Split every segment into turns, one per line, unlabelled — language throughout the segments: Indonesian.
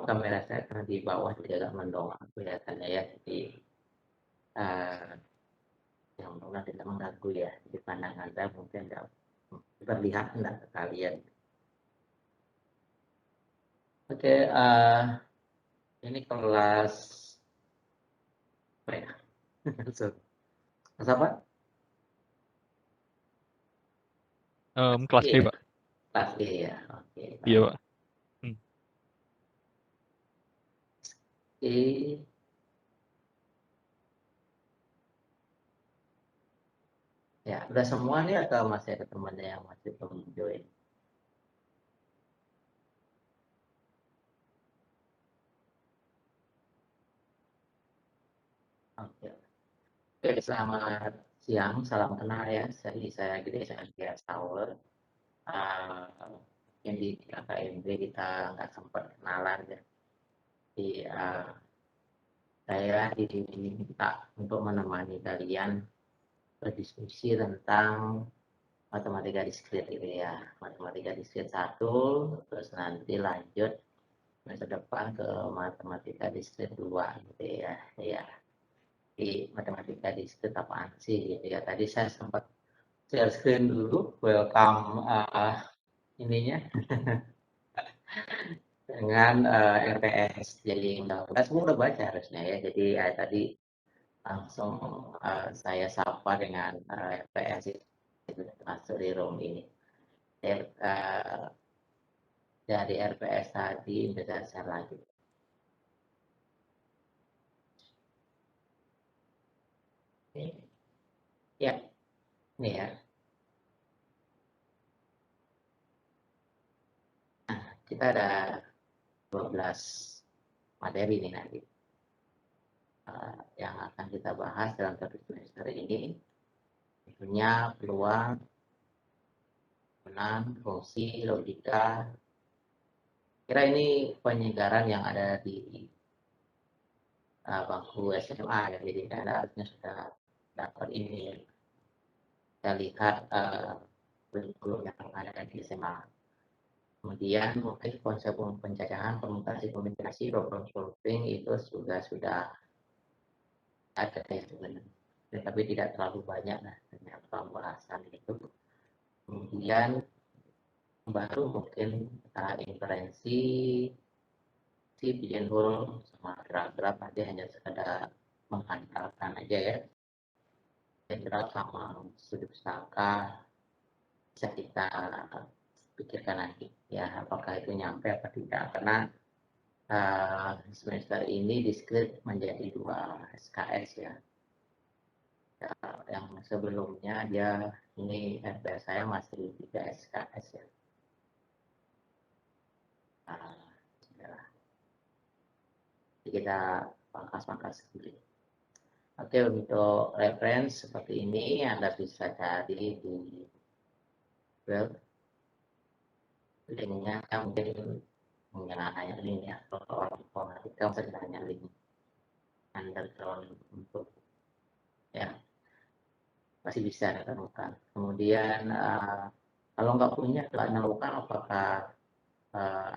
kamera saya karena di bawah jadi agak mendongak kelihatannya ya. Jadi yang mudah tidak mengganggu ya. Di pandangan saya mungkin tidak terlihat enggak ke kalian. Oke, ini kelas apa ya? Kelas apa?
Kelas E,
Iya,
Pak.
kelas E ya. Oke,
Iya,
baik.
Pak.
E. Ya, udah semua nih atau masih ada temannya yang masih belum join? Oke. Oke, selamat siang, salam kenal ya. Saya Gede, saya Gia Tower. Yang di KKMB kita nggak sempat kenalan ya. Jadi, saya diminta untuk menemani kalian berdiskusi tentang matematika diskrit itu ya. Matematika diskrit 1, terus nanti lanjut masa depan ke matematika diskrit 2 gitu ya. Ya. Di matematika diskrit apaan sih gitu ya. Tadi saya sempat share screen dulu, welcome ininya dengan RPS. Jadi mudah-mudahan semua udah baca harusnya ya. Jadi tadi langsung saya sapa dengan RPS itu masuk di room ini. Dari RPS tadi bisa share lagi. Ya, ini ya. Nah, kita ada 12 materi nih nanti yang akan kita bahas dalam satu semester ini. Tentunya peluang, menang, fungsi, logika. Kira ini penyegaran yang ada di bangku SMA ya, jadi Anda harusnya sudah dapat ini. Kita lihat kurikulum yang ada di SMA. Kemudian mungkin konsep pencacahan, permutasi, komunikasi, problem solving itu sudah ada ya sebenarnya. Tapi tidak terlalu banyak lah pembahasan itu. Kemudian baru mungkin inferensi, si bikin hul sama gerak-gerak nanti hanya sekedar mengandalkan aja ya. Gerak sama sudut sangka bisa kita pikirkan nanti ya apakah itu nyampe apa tidak karena semester ini diskrit menjadi 2 SKS ya. Yang sebelumnya dia ini RPS saya masih 3 SKS ya. Jadi kita pangkas-pangkas sedikit. Oke, untuk reference seperti ini Anda bisa cari di web. Linknya mungkin hanya link ya. Kalau orang informatika bisa hanya link underground untuk ya masih bisa ditemukan. Kemudian kalau nggak punya nggak menemukan apakah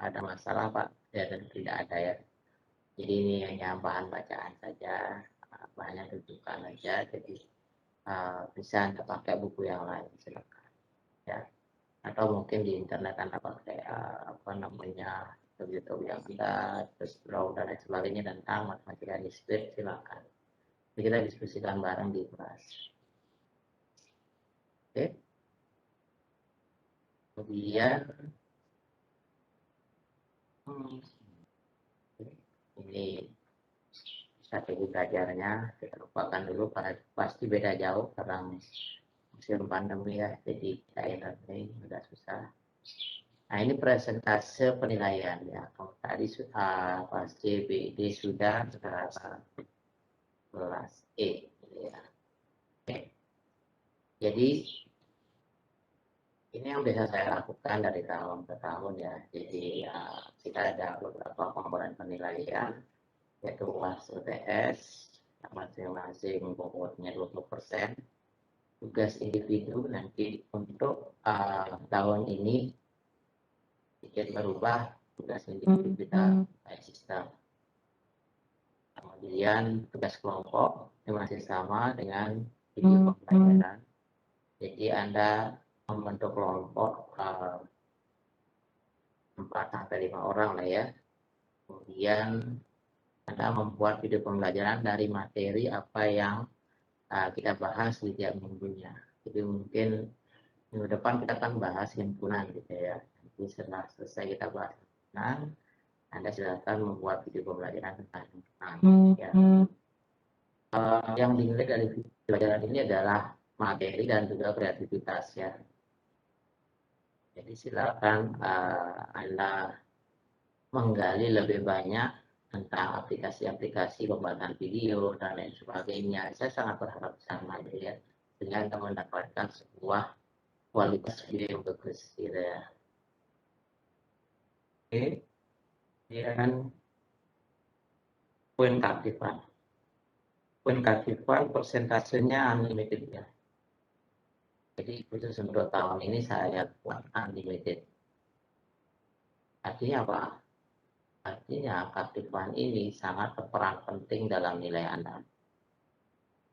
ada masalah Pak? Ya dan tidak ada ya. Jadi ini hanya bahan bacaan saja, bahannya rujukan aja. Jadi bisa Anda pakai buku yang lain silakan ya. Atau mungkin di internet Anda pakai apa namanya YouTube yang Anda terus browse dan lain sebagainya tentang matematika diskrit silakan. Jadi kita diskusikan bareng di kelas. Oke. Kemudian ini strategi belajarnya kita lupakan dulu karena pasti beda jauh karena musim pandemi ya jadi daerah ini agak susah. Nah ini presentase penilaian ya. Kalau tadi pas CBD sudah kelas E ya. Oke. Jadi ini yang biasa saya lakukan dari tahun ke tahun ya. Jadi kita ada beberapa komponen penilaian yaitu UAS UTS masing-masing bobotnya 20%. Tugas individu nanti untuk tahun ini sedikit berubah tugas individu kita kayak sistem. Kemudian tugas kelompok ini masih sama dengan video pembelajaran. Jadi Anda membentuk kelompok 4-5 orang lah ya. Kemudian Anda membuat video pembelajaran dari materi apa yang kita bahas di tiap minggunya. Jadi mungkin minggu depan kita akan bahas himpunan gitu ya. Jadi setelah selesai kita bahas himpunan, Anda silakan membuat video pembelajaran tentang himpunan. Ya. Yang dinilai dari video pembelajaran ini adalah materi dan juga kreativitas ya. Jadi silakan Anda menggali lebih banyak tentang aplikasi-aplikasi pembuatan video dan lain sebagainya. Saya sangat berharap sama ya, dengan mendapatkan sebuah kualitas video yang bagus gitu ya. Oke, dan poin keaktifan. Poin keaktifan persentasenya unlimited ya. Jadi khusus untuk tahun ini saya buat unlimited. Artinya apa? Artinya keaktifan ini sangat berperan penting dalam nilai Anda.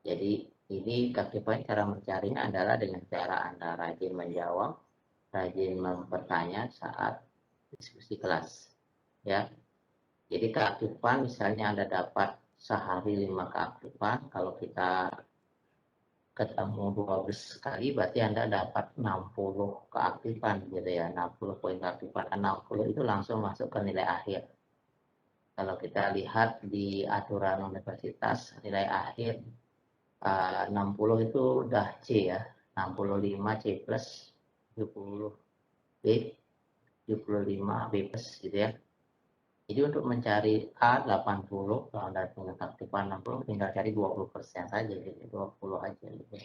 Jadi ini keaktifan cara mencarinya adalah dengan cara Anda rajin menjawab, rajin mempertanya saat diskusi kelas. Ya. Jadi keaktifan misalnya Anda dapat sehari 5 keaktifan, kalau kita ketemu 12 kali berarti Anda dapat 60 keaktifan gitu ya, 60 poin keaktifan. 60 itu langsung masuk ke nilai akhir. Kalau kita lihat di aturan universitas, nilai akhir 60 itu udah C ya, 65 C plus, 70 B, 75 B plus gitu ya. Jadi untuk mencari A 80, kalau Anda punya keaktifan 60, tinggal cari 20% saja, gitu. 20 aja gitu.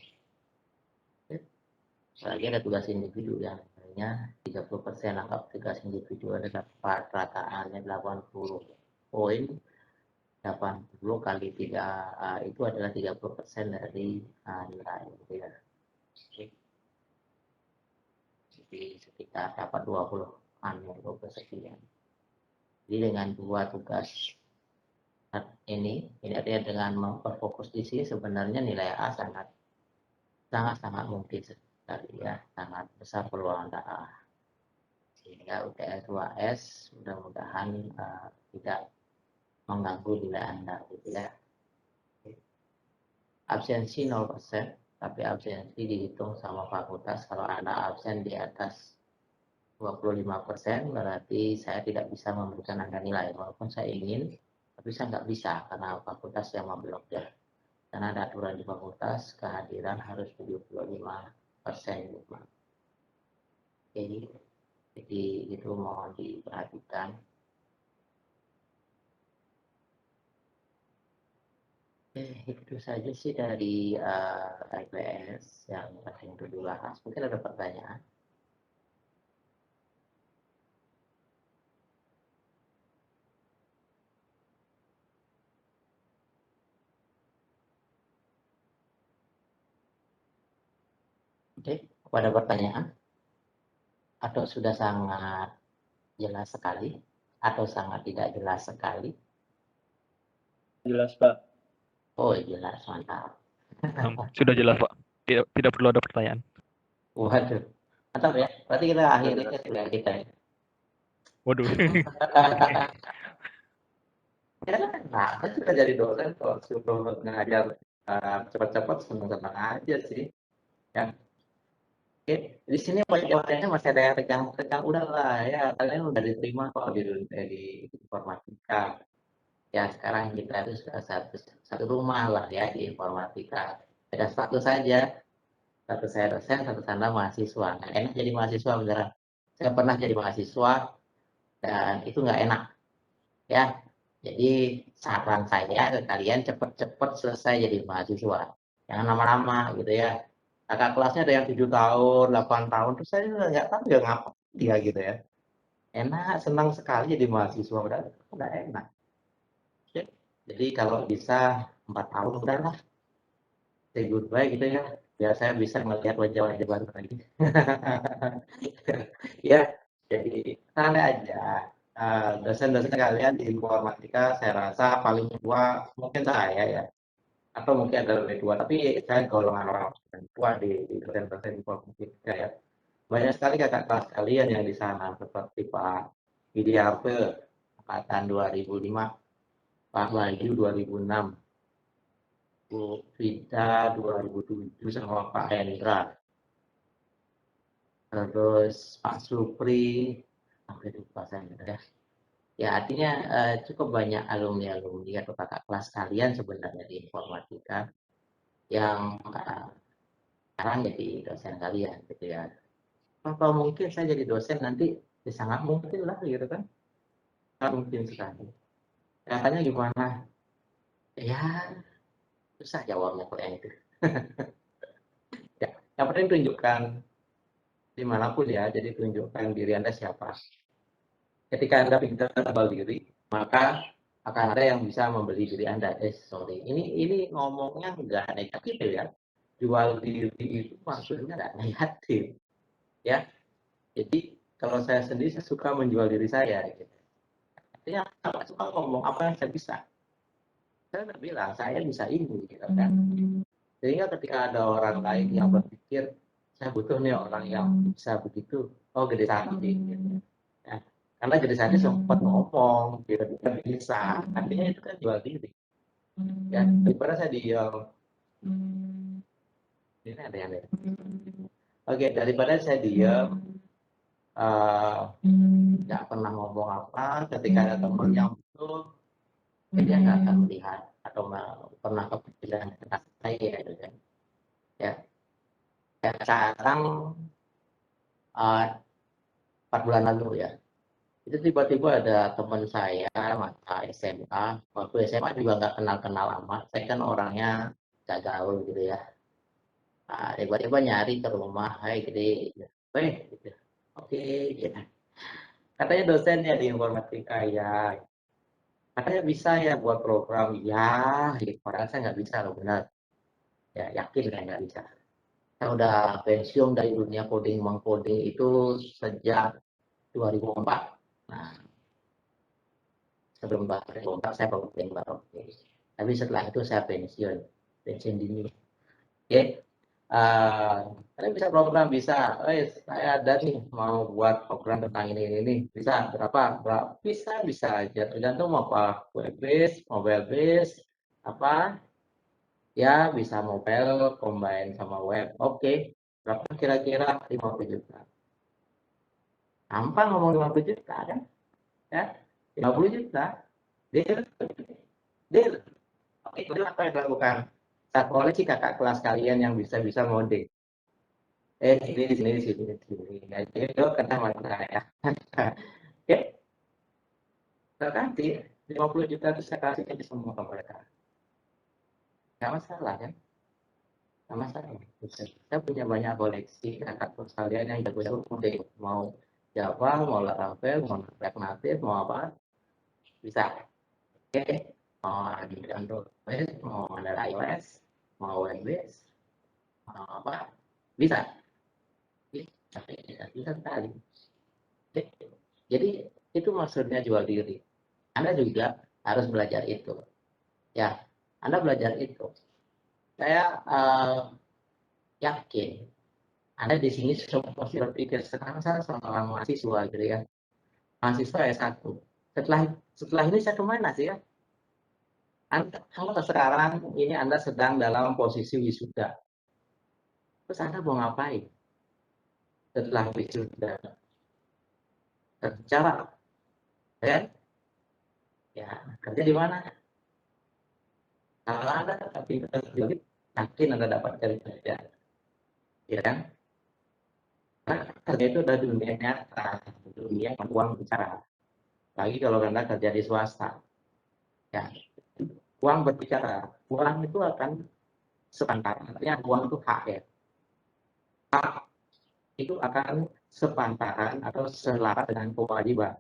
Lagi ada tugas individu yang hanya 30% anggap tugas individu ada dapat rataannya 80 poin. 80 kali 3 itu adalah 30% dari nilai gitu ya. Jadi sekitar dapat 20-an ya, 20 sekian. Jadi dengan 2 tugas ini artinya dengan memperfokus di sini sebenarnya nilai A sangat mungkin sekali ya, sangat besar peluang Anda A. Sehingga UTS 2S mudah-mudahan tidak mengganggu nilai Anda gitu ya. Absensi 0%, tapi absensi dihitung sama fakultas. Kalau Anda absen di atas 25%, berarti saya tidak bisa memberikan Anda nilai. Walaupun saya ingin, tapi saya nggak bisa karena fakultas yang memblok ya. Karena ada aturan di fakultas, kehadiran harus 75%. Jadi itu mohon diperhatikan. Itu saja sih dari IPS yang penting untuk dibahas. Mungkin ada pertanyaan. Oke, ada pertanyaan? Atau sudah sangat jelas sekali? Atau sangat tidak jelas sekali?
Jelas, Pak.
Oh, jelas, mantap.
Sudah jelas, Pak. Tidak perlu ada pertanyaan.
Waduh, mantap ya. Berarti kita akhiri sudah kita ya.
Waduh.
Ya, nah, saya sudah jadi dosen kalau suruh ngajar cepat-cepat senang-senang aja sih. Ya. Oke, di sini wajah-wajahnya masih ada yang tegang-tegang. Udahlah ya, kalian udah diterima kok di informatika. Ya sekarang kita itu sudah satu rumah lah ya di informatika. Ada satu saja, satu saya dosen, satu Anda mahasiswa. Nah, enak jadi mahasiswa beneran. Saya pernah jadi mahasiswa dan itu nggak enak ya. Jadi saran saya ke kalian cepet-cepet selesai jadi mahasiswa. Jangan lama-lama gitu ya. Kakak kelasnya ada yang 7 tahun, 8 tahun, terus saya nggak tahu ya ngapa dia gitu ya. Enak, senang sekali jadi mahasiswa, udah enak. Oke. Jadi kalau bisa 4 tahun udahlah, say goodbye gitu ya, biar saya bisa melihat wajah-wajah baru lagi. Ya, jadi santai aja. dosen-dosen kalian di informatika saya rasa paling tua mungkin saya ya, atau mungkin ada lebih tua, tapi saya golongan orang tua di dosen-dosen informatika ya. Banyak sekali kakak kelas kalian yang di sana seperti Pak Widiarto angkatan 2005, Pak Bayu 2006, Bu Vida 2007 sama Pak Hendra. Terus Pak Supri, hampir lupa saya ya. Ya artinya cukup banyak alumni-alumni atau kakak kelas kalian sebenarnya di informatika yang sekarang jadi dosen kalian gitu ya. Kalau mungkin saya jadi dosen nanti ya sangat mungkin lah gitu kan, sangat mungkin sekali. Katanya gimana? Ya susah jawabnya kalau yang itu. Ya, yang penting tunjukkan dimanapun ya, jadi tunjukkan diri Anda siapa. Ketika Anda pintar tebal diri, maka akan ada yang bisa membeli diri Anda. Sorry, ini ngomongnya nggak negatif ya. Jual diri itu maksudnya nggak negatif, ya. Jadi kalau saya sendiri saya suka menjual diri saya. Gitu. Artinya apa suka ngomong apa yang saya bisa. Saya nggak bilang saya bisa ini, gitu kan. Sehingga ketika ada orang lain yang berpikir saya butuh nih orang yang bisa begitu, oh gede sakti. Gitu. Ya, karena gede sakti sempat ngomong, kira-kira bisa. Artinya itu kan jual diri. Ya, daripada saya diam. Ini ada yang lain. Oke, daripada saya diam, nggak pernah ngomong apa, ketika ada teman yang butuh, dia nggak akan melihat atau pernah kepikiran tentang saya gitu kan. Ya, ya sekarang 4 bulan lalu ya, itu tiba-tiba ada teman saya masa SMA, waktu SMA juga nggak kenal-kenal amat, saya kan orangnya gak gaul gitu ya. Tiba-tiba nyari ke rumah, hai gede, gitu. Oke, gitu. Katanya dosennya di informatika ya, katanya bisa ya buat program ya, gitu. Padahal saya nggak bisa loh benar, ya yakin saya nggak bisa. Saya udah pensiun dari dunia coding mengcoding itu sejak 2004. Nah, sebelum 2004 saya coding baru. Tapi setelah itu saya pensiun dini. Oke, kalian bisa program bisa. Saya ada nih mau buat program tentang ini bisa berapa? Bisa aja tergantung mau apa web based, mobile based, apa ya bisa mobile combine sama web. Oke, berapa kira-kira 50 juta. Gampang ngomong 50 juta kan? Ya, 50 juta. Deal, deal. Oke, itu apa yang dilakukan? Saya koleksi kakak kelas kalian yang bisa ngoding. Di sini. Nah, itu kata sama saya. Oke, saya kasih 50 juta itu saya kasih aja semua ke mereka. Nggak masalah kan? Nggak masalah. Saya punya banyak koleksi kakak kelas kalian yang jago-jago coding. Mau Java, mau Laravel, mau React Native, mau apa, bisa. Oke, mau di Android, mau ada iOS, mau web based, mau apa, bisa. Bisa sekali. Jadi itu maksudnya jual diri. Anda juga harus belajar itu. Ya, Anda belajar itu. Saya yakin Anda di sini pasti berpikir sekarang saya seorang mahasiswa gitu ya. Mahasiswa S1. Setelah ini saya kemana sih ya? Kalau sekarang ini Anda sedang dalam posisi wisuda. Terus Anda mau ngapain? Setelah wisuda kerja, ya kerja di mana? Kalau Anda tapi yakin Anda dapat kerja, ya kan? Karena kerja itu adalah dunia nyata, dunia yang uang bicara. Lagi kalau Anda kerja di swasta, ya uang berbicara. Uang itu akan sepantaran, artinya uang itu hak ya. Hak itu akan sepantaran atau selaras dengan kewajiban.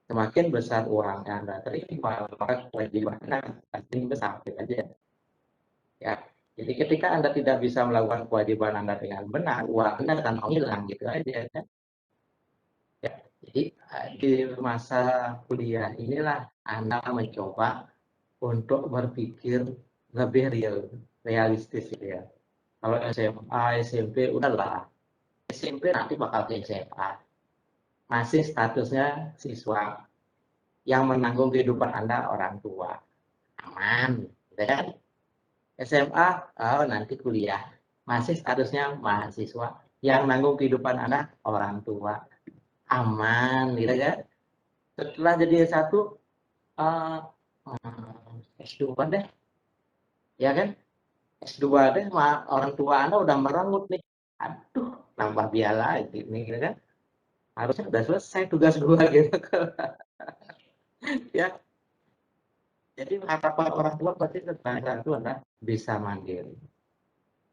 Semakin besar uang yang Anda terima, maka kewajiban Anda semakin besar aja. Ya, jadi ketika Anda tidak bisa melakukan kewajiban Anda dengan benar, uang Anda akan hilang gitu aja. Ya. Jadi di masa kuliah inilah Anda mencoba untuk berpikir lebih realistis gitu ya. Kalau SMA, SMP udahlah. SMP nanti bakal ke SMA. Masih statusnya siswa. Yang menanggung kehidupan Anda orang tua. Aman, gitu kan? SMA, oh nanti kuliah. Masih statusnya mahasiswa. Yang nanggung kehidupan Anda orang tua. Aman, gitu kan? Setelah jadi S1, S2 deh, ya kan? S2 deh, orang tua Anda udah merengut nih. Aduh, nambah biaya lagi nih, gitu kan? Harusnya udah selesai tugas gua gitu ya. Jadi harapan orang tua pasti tentang itu adalah bisa mandiri,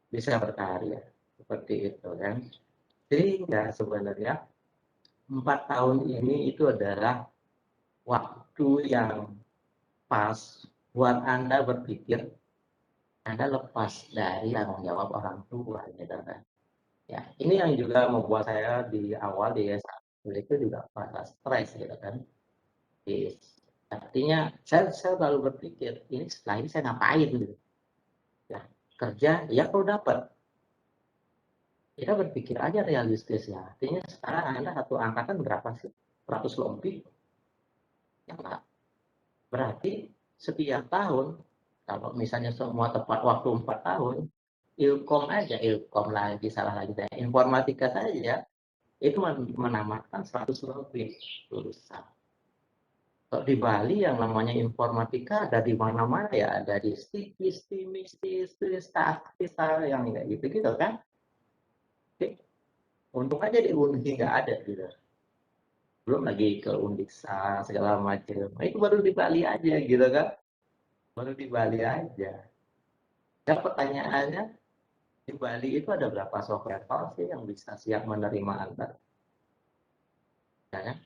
bisa berkarya, seperti itu kan. Sehingga sebenarnya 4 tahun ini itu adalah waktu yang pas buat Anda berpikir Anda lepas dari tanggung jawab orang tua gitu kan. Ya, ini yang juga membuat saya di awal di S1 itu juga merasa stres gitu kan. Artinya saya selalu berpikir ini setelah ini saya ngapain gitu. Ya, kerja ya kalau dapat kita berpikir aja realistis ya. Artinya sekarang Anda satu angkatan berapa sih? 100 lebih. Ya enggak. Berarti setiap tahun kalau misalnya semua tepat waktu 4 tahun, ilkom lagi salah lagi saya. Informatika saja itu menamatkan 100 lebih lulusan. Kalau di Bali yang namanya informatika ada di mana-mana ya, ada di STIKIS, TIMIS, STATISTA yang kayak gitu-gitu kan. Oke, untung aja di Undi nggak ada gitu. Belum lagi ke Undiksa segala macam. Itu baru di Bali aja gitu kan. Baru di Bali aja. Dan pertanyaannya di Bali itu ada berapa software house sih yang bisa siap menerima Anda? Ya kan?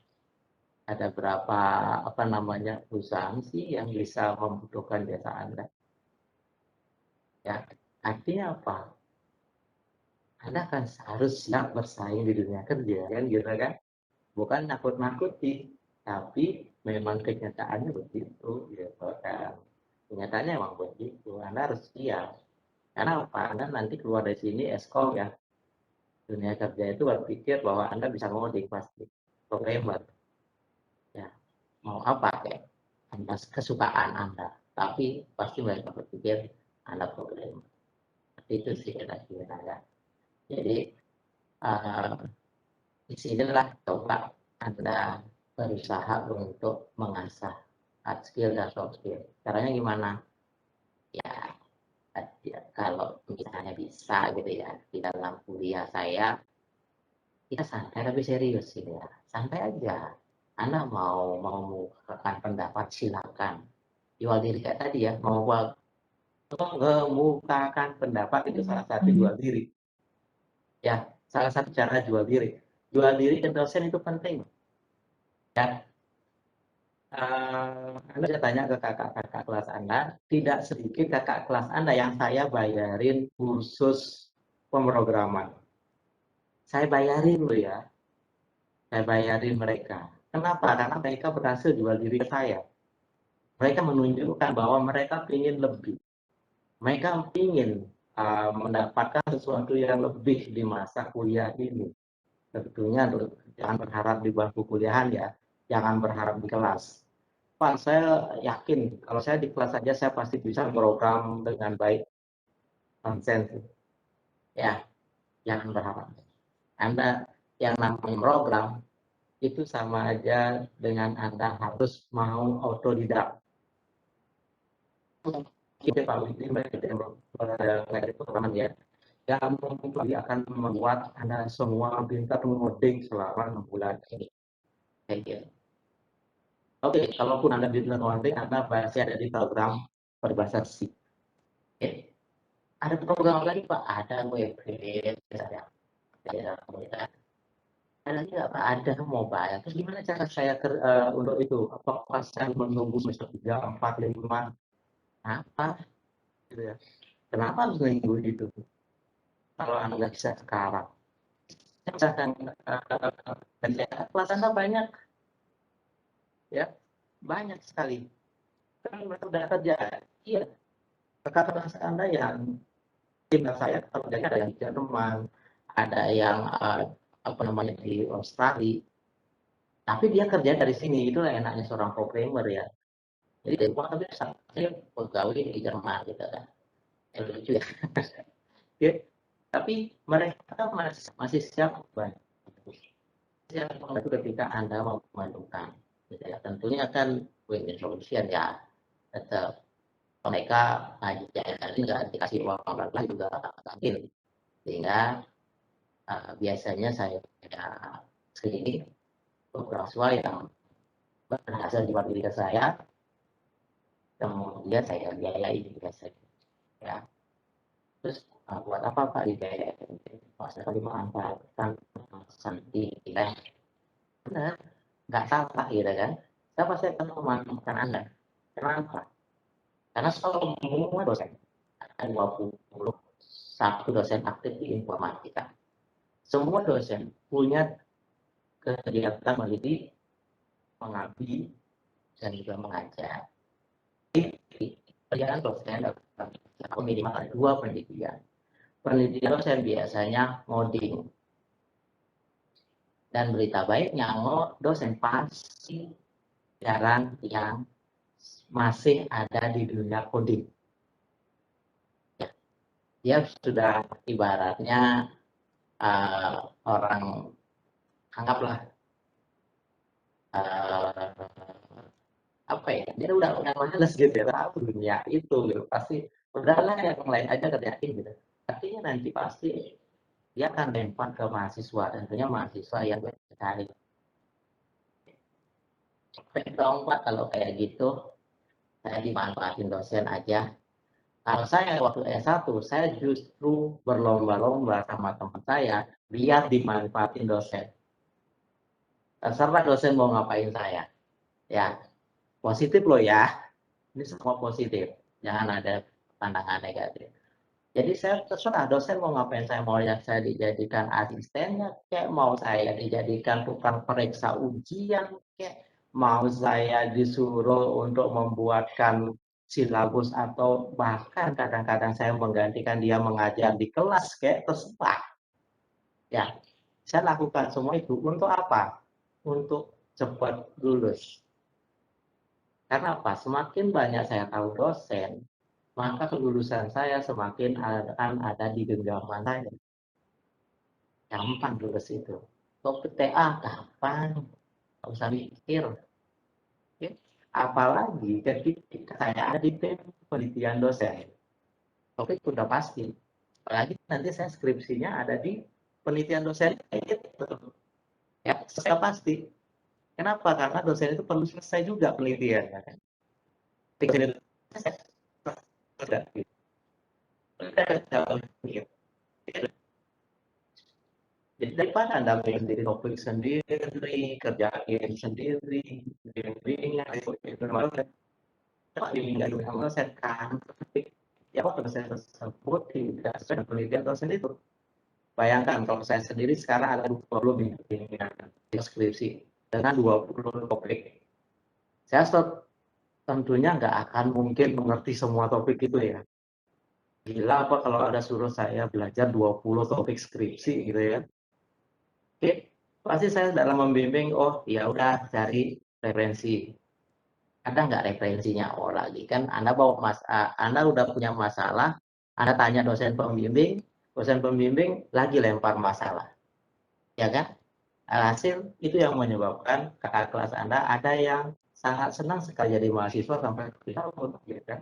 Ada berapa apa namanya perusahaan sih yang bisa membutuhkan jasa Anda? Ya, artinya apa? Anda kan harus siap bersaing di dunia kerja kan gitu kan. Bukan nakut-nakuti, tapi memang kenyataannya begitu gitu kan. Kenyataannya memang begitu. Anda harus siap. Karena apa? Anda nanti keluar dari sini eskom ya. Dunia kerja itu berpikir bahwa Anda bisa ngoding pasti. Programmer. Ya, mau apa kayak Anda kesukaan Anda. Tapi pasti mereka berpikir Anda programmer. Itu sih kira-kira ya. Jadi di sinilah coba Anda berusaha untuk mengasah hard skill dan soft skill. Caranya gimana? Ya, kalau misalnya bisa gitu ya, di dalam kuliah saya, kita santai tapi serius gitu ya. Santai aja. Anda mau mengungkapkan pendapat silakan. Jual diri kayak tadi ya, mau mengemukakan pendapat itu salah satu jual diri. Ya, salah satu cara jual diri. Jual diri ke dosen itu penting. Ya, Anda bisa tanya ke kakak-kakak kelas Anda, tidak sedikit kakak kelas Anda yang saya bayarin kursus pemrograman. Saya bayarin loh ya, saya bayarin mereka. Kenapa? Karena mereka berhasil jual diri ke saya. Mereka menunjukkan bahwa mereka ingin lebih. Mereka ingin mendapatkan sesuatu yang lebih di masa kuliah ini. Tentunya jangan berharap di bangku kuliahan ya, jangan berharap di kelas. Pak, saya yakin kalau saya di kelas saja saya pasti bisa program dengan baik, konsen. Ya, jangan berharap. Anda yang namanya program itu sama aja dengan Anda harus mau autodidak. Kita tahu ini mereka programan ya. Ya, mungkin dia akan membuat Anda semua pintar mengoding selama 6 bulan ini. Kayak gitu. Oke, kalaupun Anda bisa mengoding, Anda pasti ada di program berbahasa C. Oke. Ada program lagi Pak, ada web-based, ada komunitas. Ada lagi nggak Pak? Ada mobile. Terus gimana cara saya untuk itu? Apakah saya menunggu semester 3, 4, 5? Apa? Gitu ya. Kenapa harus nunggu itu? Kalau Anda nggak bisa sekarang. misalkan kelas Anda banyak, ya banyak sekali. Kan mereka udah kerja, iya. Kakak kelas Anda yang tim saya kalau kerjanya ada yang di Jerman, ada yang apa namanya di Australia, tapi dia kerja dari sini, itulah enaknya seorang programmer ya. Jadi dari rumah tapi saya pegawai di Jerman gitu kan, lucu ya. Ya, tapi mereka masih siap bantu. Siap membantu ketika Anda mau memerlukan. Gitu ya. Tentunya kan win-win solution ya. Tetap mereka nggak dikasih uang pelan juga mungkin. Sehingga biasanya saya screening beberapa siswa yang berhasil jual diri ke saya, kemudian saya biayai biasanya. Ya. Terus buat apa Pak dibiayai? Saya kali memanfaatkan santi kita. Benar, nggak salah gitu kan. Saya pasti akan memanfaatkan Anda. Kenapa? Karena semua dosen, ada 21 dosen aktif di informatika. Semua dosen punya kegiatan meneliti, mengabdi, dan juga mengajar. Pendidikan dosen minimal ada 2 penelitian. Penelitian dosen biasanya ngoding. Dan berita baiknya, dosen pasti jarang yang masih ada di dunia coding. Ya, dia sudah ibaratnya orang, anggaplah apa ya, dia udah males gitu ya, tahu dunia itu gitu. Pasti udahlah yang lain aja kerjain gitu. Artinya nanti pasti dia akan lempar ke mahasiswa, tentunya mahasiswa yang bercari. Dong Pak kalau kayak gitu, saya dimanfaatin dosen aja. Kalau saya waktu S1, saya justru berlomba-lomba sama teman saya biar dimanfaatin dosen. Terserah dosen mau ngapain saya. Ya, positif loh ya. Ini semua positif. Jangan ada pandangan negatif. Jadi saya terserah dosen mau ngapain saya, mau yang saya dijadikan asistennya, kayak mau saya dijadikan tukang periksa ujian, kayak mau saya disuruh untuk membuatkan silabus atau bahkan kadang-kadang saya menggantikan dia mengajar di kelas, kayak terserah. Ya, saya lakukan semua itu untuk apa? Untuk cepat lulus. Karena apa? Semakin banyak saya tahu dosen, maka kelulusan saya semakin akan ada di genggaman saya. Gampang lulus itu. Topik TA gampang, nggak usah mikir. Ya. Apalagi ketika saya ada di tim penelitian dosen, topik sudah pasti. Apalagi nanti saya skripsinya ada di penelitian dosen itu. Ya, saya pasti. Kenapa? Karena dosen itu perlu selesai juga penelitian. Kan? Jadi daripada Anda bikin sendiri topik sendiri, kerjain sendiri, bimbingan, bimbingan dosen kan, ya kok dosen tersebut tidak sesuai dengan penelitian dosen itu. Bayangkan kalau saya sendiri sekarang ada 20 bimbingan skripsi dengan 20 topik. Saya tentunya nggak akan mungkin mengerti semua topik itu ya. Gila apa kalau ada suruh saya belajar 20 topik skripsi gitu ya. Oke, pasti saya dalam membimbing, oh ya udah cari referensi. Ada nggak referensinya? Oh lagi kan Anda Anda udah punya masalah, Anda tanya dosen pembimbing lagi lempar masalah, ya kan? Alhasil itu yang menyebabkan kakak kelas Anda ada yang sangat senang sekali jadi mahasiswa sampai tahun, ya kan?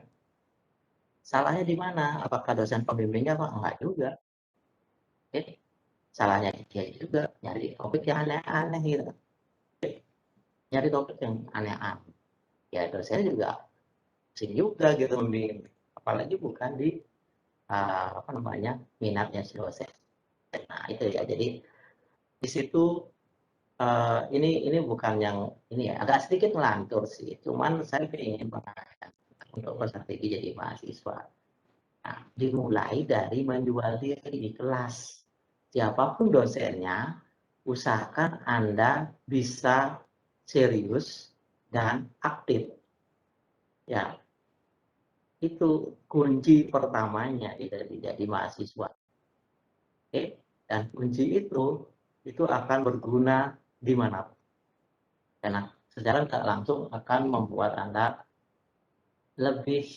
Salahnya di mana? Apakah dosen pembimbingnya apa? Enggak juga. Oke. Salahnya dia juga nyari topik yang aneh-aneh gitu. Nyari topik yang aneh-aneh. Ya dosen juga pusing juga gitu membimbing. Apalagi bukan di apa namanya minatnya si dosen. Nah itu ya. Jadi di situ ini bukan yang ini ya agak sedikit melantur sih. Cuman saya ingin mengatakan untuk strategi jadi mahasiswa. Nah, dimulai dari menjual diri di kelas. siapapun dosennya, usahakan Anda bisa serius dan aktif. Ya, itu kunci pertamanya jadi mahasiswa. Oke, dan kunci itu akan berguna di mana. Karena secara tidak langsung akan membuat Anda lebih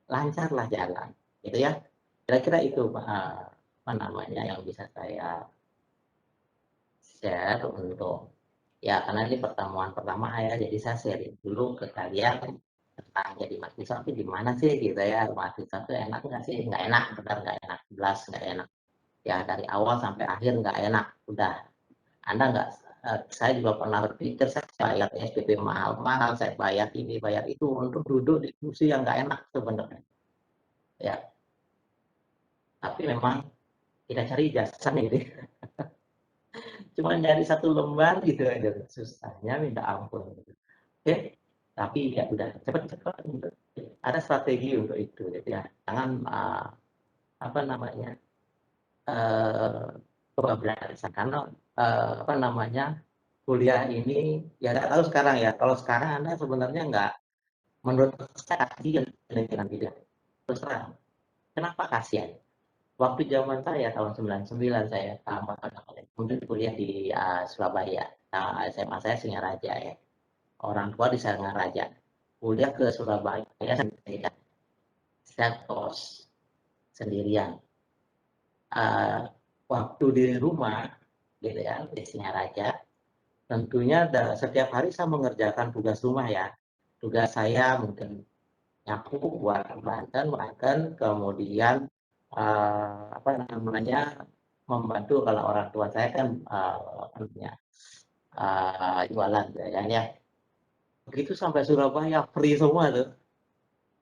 lancarlah jalan, gitu ya. Kira-kira itu apa namanya yang bisa saya share untuk ya, karena ini pertemuan pertama ya, jadi saya sharing dulu ke kalian tentang jadi mahasiswa itu gimana sih gitu ya. Mahasiswa itu enak nggak sih? Nggak enak, benar nggak enak, jelas nggak enak. Ya dari awal sampai akhir nggak enak, udah. Anda nggak, saya juga pernah berpikir saya bayar SPP mahal-mahal, saya bayar ini, bayar itu untuk duduk di kursi yang nggak enak sebenarnya. Ya, tapi memang kita cari ijazah gitu. Cuma nyari satu lembar gitu aja, susahnya minta ampun. Oke, tapi ya udah cepat-cepat gitu. Ada strategi untuk itu, gitu ya. Jangan apa namanya kebablasan karena apa namanya kuliah ini ya nggak tahu sekarang ya. Kalau sekarang Anda sebenarnya nggak, menurut saya kasihan dengan tidak. Terus terang, kenapa kasihan? Waktu zaman saya tahun 99 saya kemudian kuliah di Surabaya. Nah, SMA saya Singaraja ya. Orang tua di Singaraja. Kuliah ke Surabaya sendirian. Saya kos sendirian. Waktu di rumah gitu ya di Singaraja, tentunya setiap hari saya mengerjakan tugas rumah ya. Tugas saya mungkin nyapu buat banten, kemudian apa namanya membantu kalau orang tua saya kan jualan ya. Begitu sampai Surabaya free semua tuh.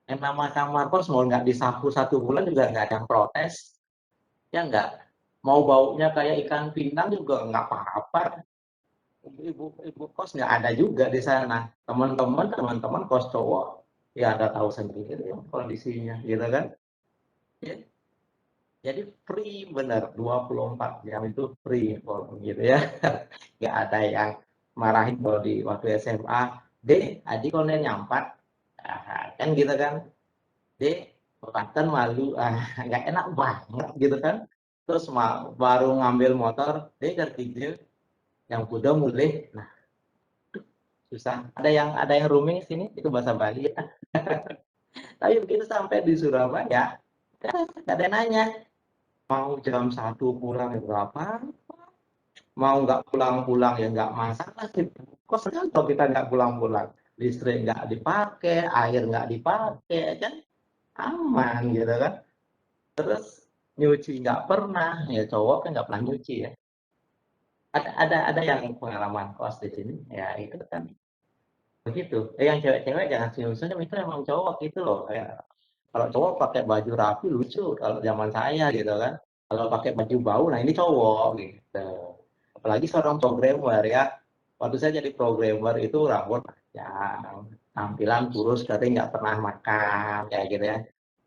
Yang nama kamar kos mau nggak disapu 1 bulan juga nggak ada yang protes, ya nggak. Mau baunya kayak ikan pindang juga nggak apa-apa. Ibu kos nggak ada juga di sana. Teman-teman kos cowok ya ada tahu sendiri ya, kondisinya gitu kan. Ya, jadi free bener 24 jam itu free gitu ya. Nggak ada yang marahin kalau di waktu SMA, Dek, adik konen nyampat, kan gitu kan. Dek, Banten malu, nggak enak banget gitu kan. Terus baru ngambil motor, Dek kerja yang kuda mulai, nah susah. Ada yang rooming sini itu bahasa Bali ya. Tapi begitu sampai di Surabaya, nggak ada yang nanya. Mau jam 1 pulang berapa? Mau nggak pulang-pulang ya nggak masalah gitu. Kok sekarang kalau kita nggak pulang-pulang, listrik nggak dipakai, air nggak dipakai, kan aman gitu kan. Terus nyuci nggak pernah, ya cowok kan nggak pernah nyuci ya. Ada yang pengalaman kos di sini, ya itu kan begitu. Yang cewek-cewek jangan senyum-senyum, itu emang cowok gitu loh. Kayak kalau cowok pakai baju rapi lucu kalau zaman saya gitu kan. Kalau pakai baju bau, nah ini cowok gitu. Apalagi seorang programmer ya. Waktu saya jadi programmer itu rambut panjang, tampilan kurus, tapi nggak pernah makan kayak gitu ya.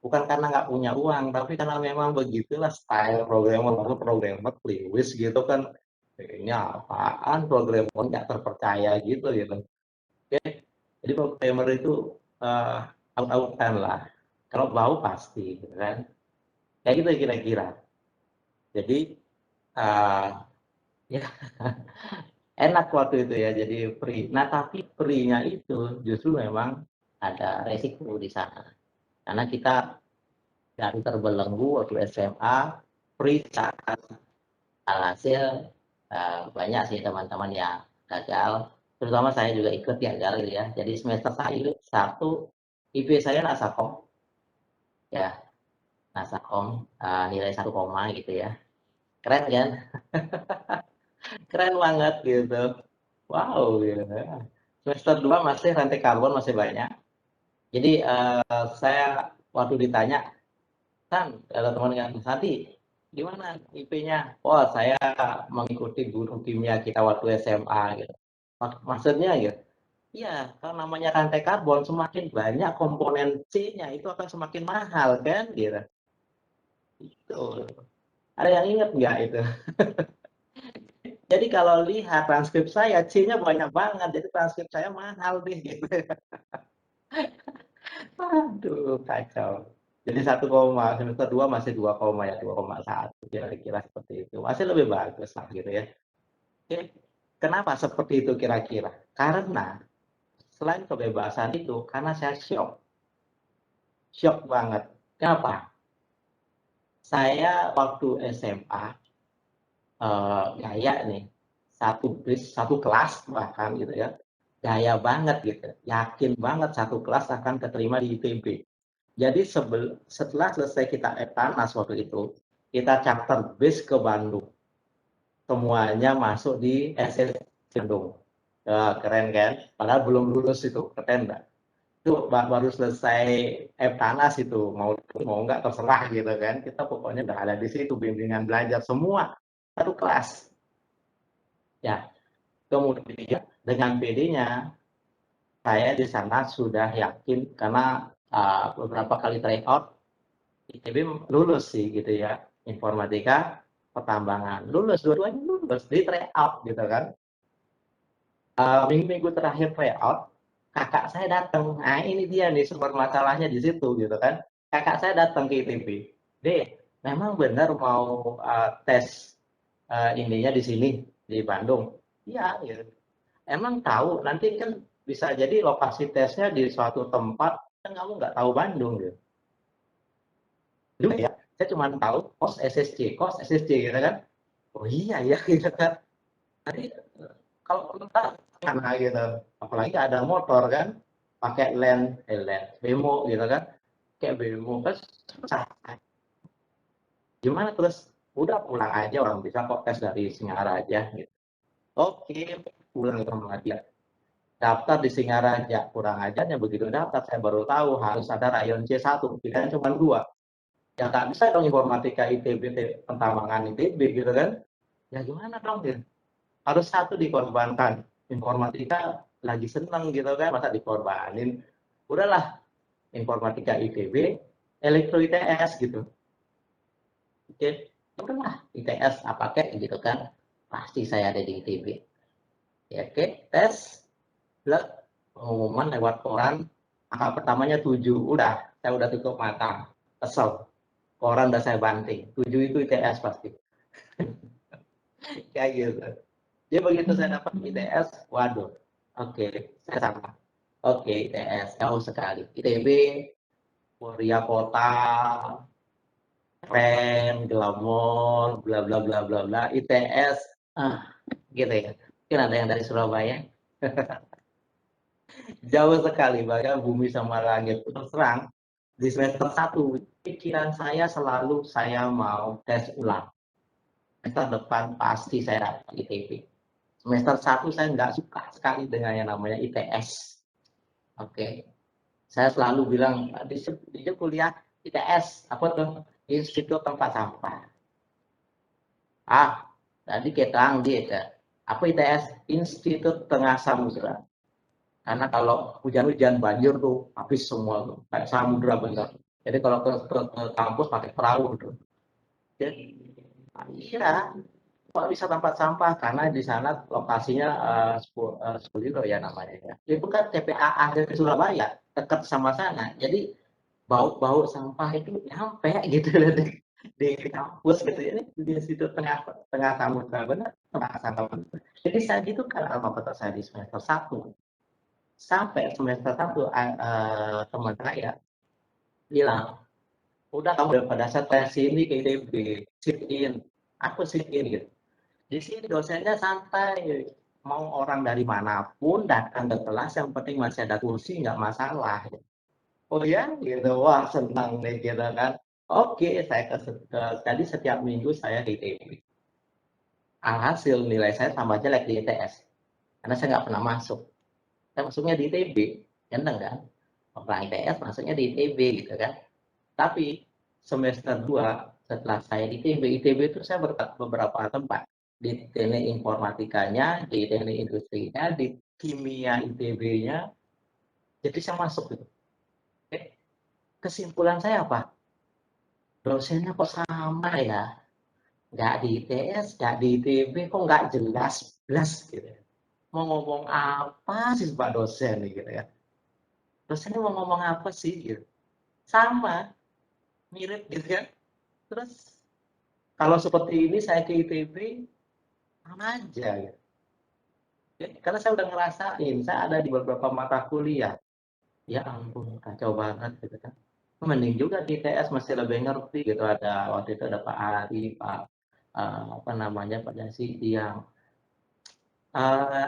Bukan karena nggak punya uang, tapi karena memang begitulah style programmer. Lalu programmer kliwis gitu kan. Ini apaan programmer nggak terpercaya gitu gitu. Oke, jadi programmer itu out-outan lah. Kalau bau pasti, gitu kan? Kayak gitu kira-kira. Jadi ya enak waktu itu ya, jadi free. Nah tapi free-nya itu justru memang ada resiko di sana. Karena kita dari terbelenggu waktu SMA, free saat alhasil banyak sih teman-teman yang gagal. Terutama saya juga ikut gagal gitu ya. Jadi semester satu IP saya nasakom ya, nasakom nilai 1, gitu ya. Keren kan? Keren banget gitu. Wow gitu. Semester 2 masih rantai karbon masih banyak. Jadi saya waktu ditanya, San, ada teman yang Santi, gimana IP-nya? Wah, saya mengikuti guru kimia kita waktu SMA gitu. Maksudnya gitu. Iya, kalau namanya rantai karbon semakin banyak komponen C-nya itu akan semakin mahal kan gitu. Itu. Ada yang ingat nggak itu? Jadi kalau lihat transkrip saya, C-nya banyak banget, jadi transkrip saya mahal deh gitu. Aduh, kacau. Jadi 1, semester 2 masih 2, ya 2,1 kira-kira seperti itu. Masih lebih bagus lah gitu ya. Oke, kenapa seperti itu kira-kira? Karena selain kebebasan itu, karena saya syok banget. Kenapa? Saya waktu SMA gaya nih, satu kelas bahkan gitu ya, gaya banget gitu, yakin banget satu kelas akan keterima di ITB. Jadi setelah selesai kita Eptanas waktu itu, kita charter bis ke Bandung. Semuanya masuk di SS Bandung. Keren kan? Padahal belum lulus itu, keren nggak? Itu baru selesai Eptanas itu, mau nggak terserah gitu kan. Kita pokoknya udah ada di situ, bimbingan belajar semua, satu kelas. Ya, kemudian dengan PD-nya, saya di sana sudah yakin karena beberapa kali tryout, ITB lulus sih gitu ya, informatika, pertambangan, lulus, dua-duanya lulus, di tryout gitu kan. Minggu-minggu terakhir tryout, kakak saya datang, nah ini dia nih sumber masalahnya di situ gitu kan. Kakak saya datang ke ITB, Dek, memang benar mau tes ininya di sini, di Bandung? Iya, gitu. Emang tahu nanti kan bisa jadi lokasi tesnya di suatu tempat kan kamu nggak tahu Bandung gitu. Dulu ya, saya cuma tahu kos SSC gitu kan. Oh iya ya gitu kan. Nanti kalau kita mana gitu, apalagi ada motor kan, pakai bemo gitu kan, kayak bemo kan susah. Gimana terus? Udah pulang aja orang bisa kok tes dari Singaraja gitu. Oke, pulang ke Muhammadiyah. Daftar di Singaraja, kurang ajarnya begitu daftar saya baru tahu harus ada rayon C1, pilihan cuma 2. Ya nggak bisa dong informatika ITB, pertambangan ITB gitu kan. Ya gimana dong gitu. Harus satu dikorbankan. Informatika lagi seneng gitu kan, masa dikorbanin. Udahlah, informatika ITB, elektro ITS gitu. Oke, udahlah ITS apa kayak gitu kan. Pasti saya ada di ITB. Ya oke, tes. Pengumuman lewat koran, angka pertamanya 7, udah, saya udah tutup mata, kesel, koran udah saya banting, 7 itu ITS pasti, kayak gitu. Jadi begitu saya dapat ITS, waduh, oke, saya sama, oke ITS, jauh sekali, ITB, Muria Kota, keren, glamor, bla bla bla bla bla, ITS, gitu ya, mungkin ada yang dari Surabaya, jauh sekali, bahkan bumi sama langit, terus terang, di semester 1, pikiran saya selalu saya mau tes ulang. Semester depan pasti saya dapat ITB. Semester 1 saya nggak suka sekali dengan yang namanya ITS. Oke. Saya selalu bilang, di kuliah ITS, apa tuh? Institut Tempat Sampah. Tadi kita dia, apa ITS? Institut Tengah Samudra. Karena kalau hujan-hujan banjir tuh habis semua tuh, kayak samudra bener. Jadi kalau ke kampus pakai perahu tuh. Jadi, iya, kok bisa tempat sampah karena di sana lokasinya Skuliro ya namanya ya. Itu kan TPA akhir Surabaya, dekat sama sana. Jadi bau-bau sampah itu nyampe gitu di kampus gitu ya. Ini di situ tengah samudra benar, tengah samudra. Jadi saya gitu kan alma mater saya di semester 1 sampai semester 1 teman saya bilang, udah kamu udah pada tes ini ke ITB, sit in, aku sit in gitu. Di sini dosennya santai, mau orang dari manapun datang ke kelas, yang penting masih ada kursi nggak masalah. Oh ya, gitu, wah senang nih gitu kan. Oke, saya jadi setiap minggu saya di ITB. Alhasil nilai saya tambah jelek di ITS, karena saya nggak pernah masuk. Saya masuknya di ITB, ganteng kan? Orang ITS masuknya di ITB gitu kan. Tapi semester 2 setelah saya di ITB itu saya beberapa tempat. Di teknik informatikanya, di teknik industrinya, di kimia ITB-nya. Jadi saya masuk gitu. Kesimpulan saya apa? Dosennya kok sama ya? nggak di ITS, nggak di ITB, kok nggak jelas gitu. Mau ngomong apa sih Pak dosen nih gitu ya. Dosennya mau ngomong apa sih gitu. Sama, mirip gitu kan. Terus kalau seperti ini saya ke ITB, sama aja gitu. Karena saya udah ngerasain, saya ada di beberapa mata kuliah. Ya ampun, kacau banget gitu kan. Mending juga di ITS masih lebih ngerti gitu. Ada waktu itu ada Pak Ari, Pak apa namanya Pak Dasi yang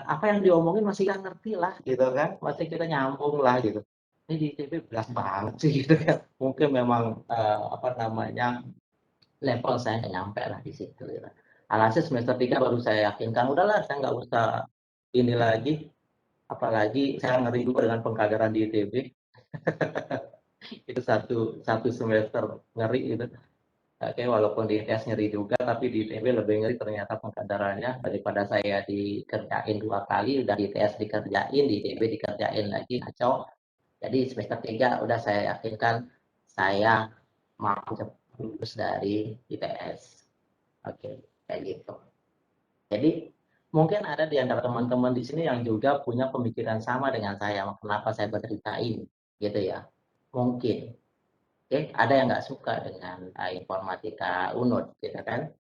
apa yang diomongin masih nggak ngerti lah gitu kan, masih kita nyambung lah gitu. Ini di ITB berat banget sih gitu kan. Mungkin memang apa namanya level saya nggak nyampe lah di situ. Gitu. Alhasil semester 3 baru saya yakinkan, udahlah saya nggak usah ini lagi, apalagi saya ngeri juga dengan pengkaderan di ITB. Itu satu semester ngeri itu. Oke, walaupun di ITS ngeri juga, tapi di ITB lebih ngeri ternyata pengkaderannya daripada saya dikerjain 2 kali, udah di ITS dikerjain, di ITB dikerjain lagi, kacau. Jadi semester 3 udah saya yakinkan saya mau lulus dari ITS. Oke, kayak gitu. Jadi mungkin ada di antara teman-teman di sini yang juga punya pemikiran sama dengan saya, kenapa saya beritain, gitu ya. Mungkin. Oke, ada yang nggak suka dengan informatika UNUD, gitu kan?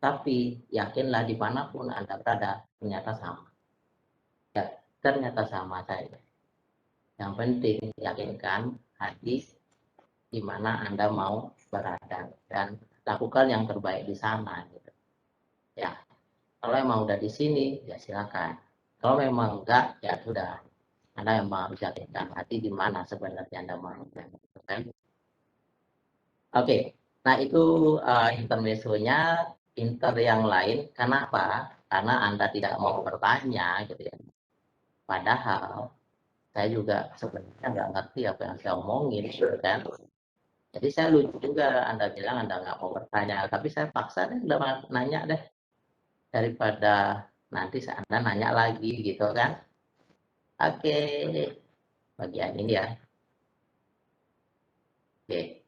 Tapi yakinlah dimanapun Anda berada, ternyata sama. Ya, ternyata sama saya. Yang penting yakinkan hati di mana Anda mau berada dan lakukan yang terbaik di sana. Gitu. Ya, kalau emang udah di sini, ya silakan. Kalau memang enggak, ya sudah. Anda memang harus yakinkan hati di mana sebenarnya Anda mau. Gitu kan? Oke, nah itu intermezzonya. Inter yang lain, kenapa? Karena Anda tidak mau bertanya, gitu ya. Padahal saya juga sebenarnya nggak ngerti apa yang saya omongin, gitu kan. Jadi saya lucu juga, Anda bilang Anda nggak mau bertanya, tapi saya paksa deh, udah nanya deh, daripada nanti Anda nanya lagi, gitu kan. Oke, bagian ini ya. Oke.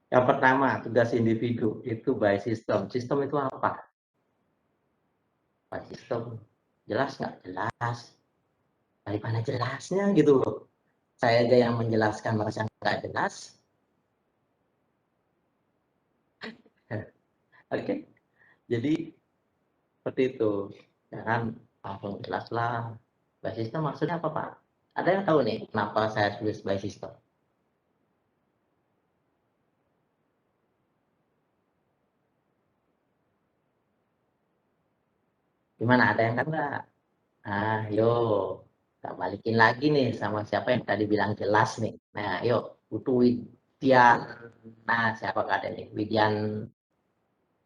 Yang pertama, tugas individu itu by system. Sistem itu apa? By system. Jelas nggak? Jelas. Dari mana jelasnya gitu loh. Saya aja yang menjelaskan merasa nggak jelas. Oke. Jadi seperti itu. Jangan langsung jelas lah. By system maksudnya apa Pak? Ada yang tahu nih kenapa saya tulis by system? Gimana? Ada yang kan nggak? Ah, yuk. Kita balikin lagi nih sama siapa yang tadi bilang jelas nih. Nah, yuk. Butuh Widian. Nah, siapa kata nih? Widian.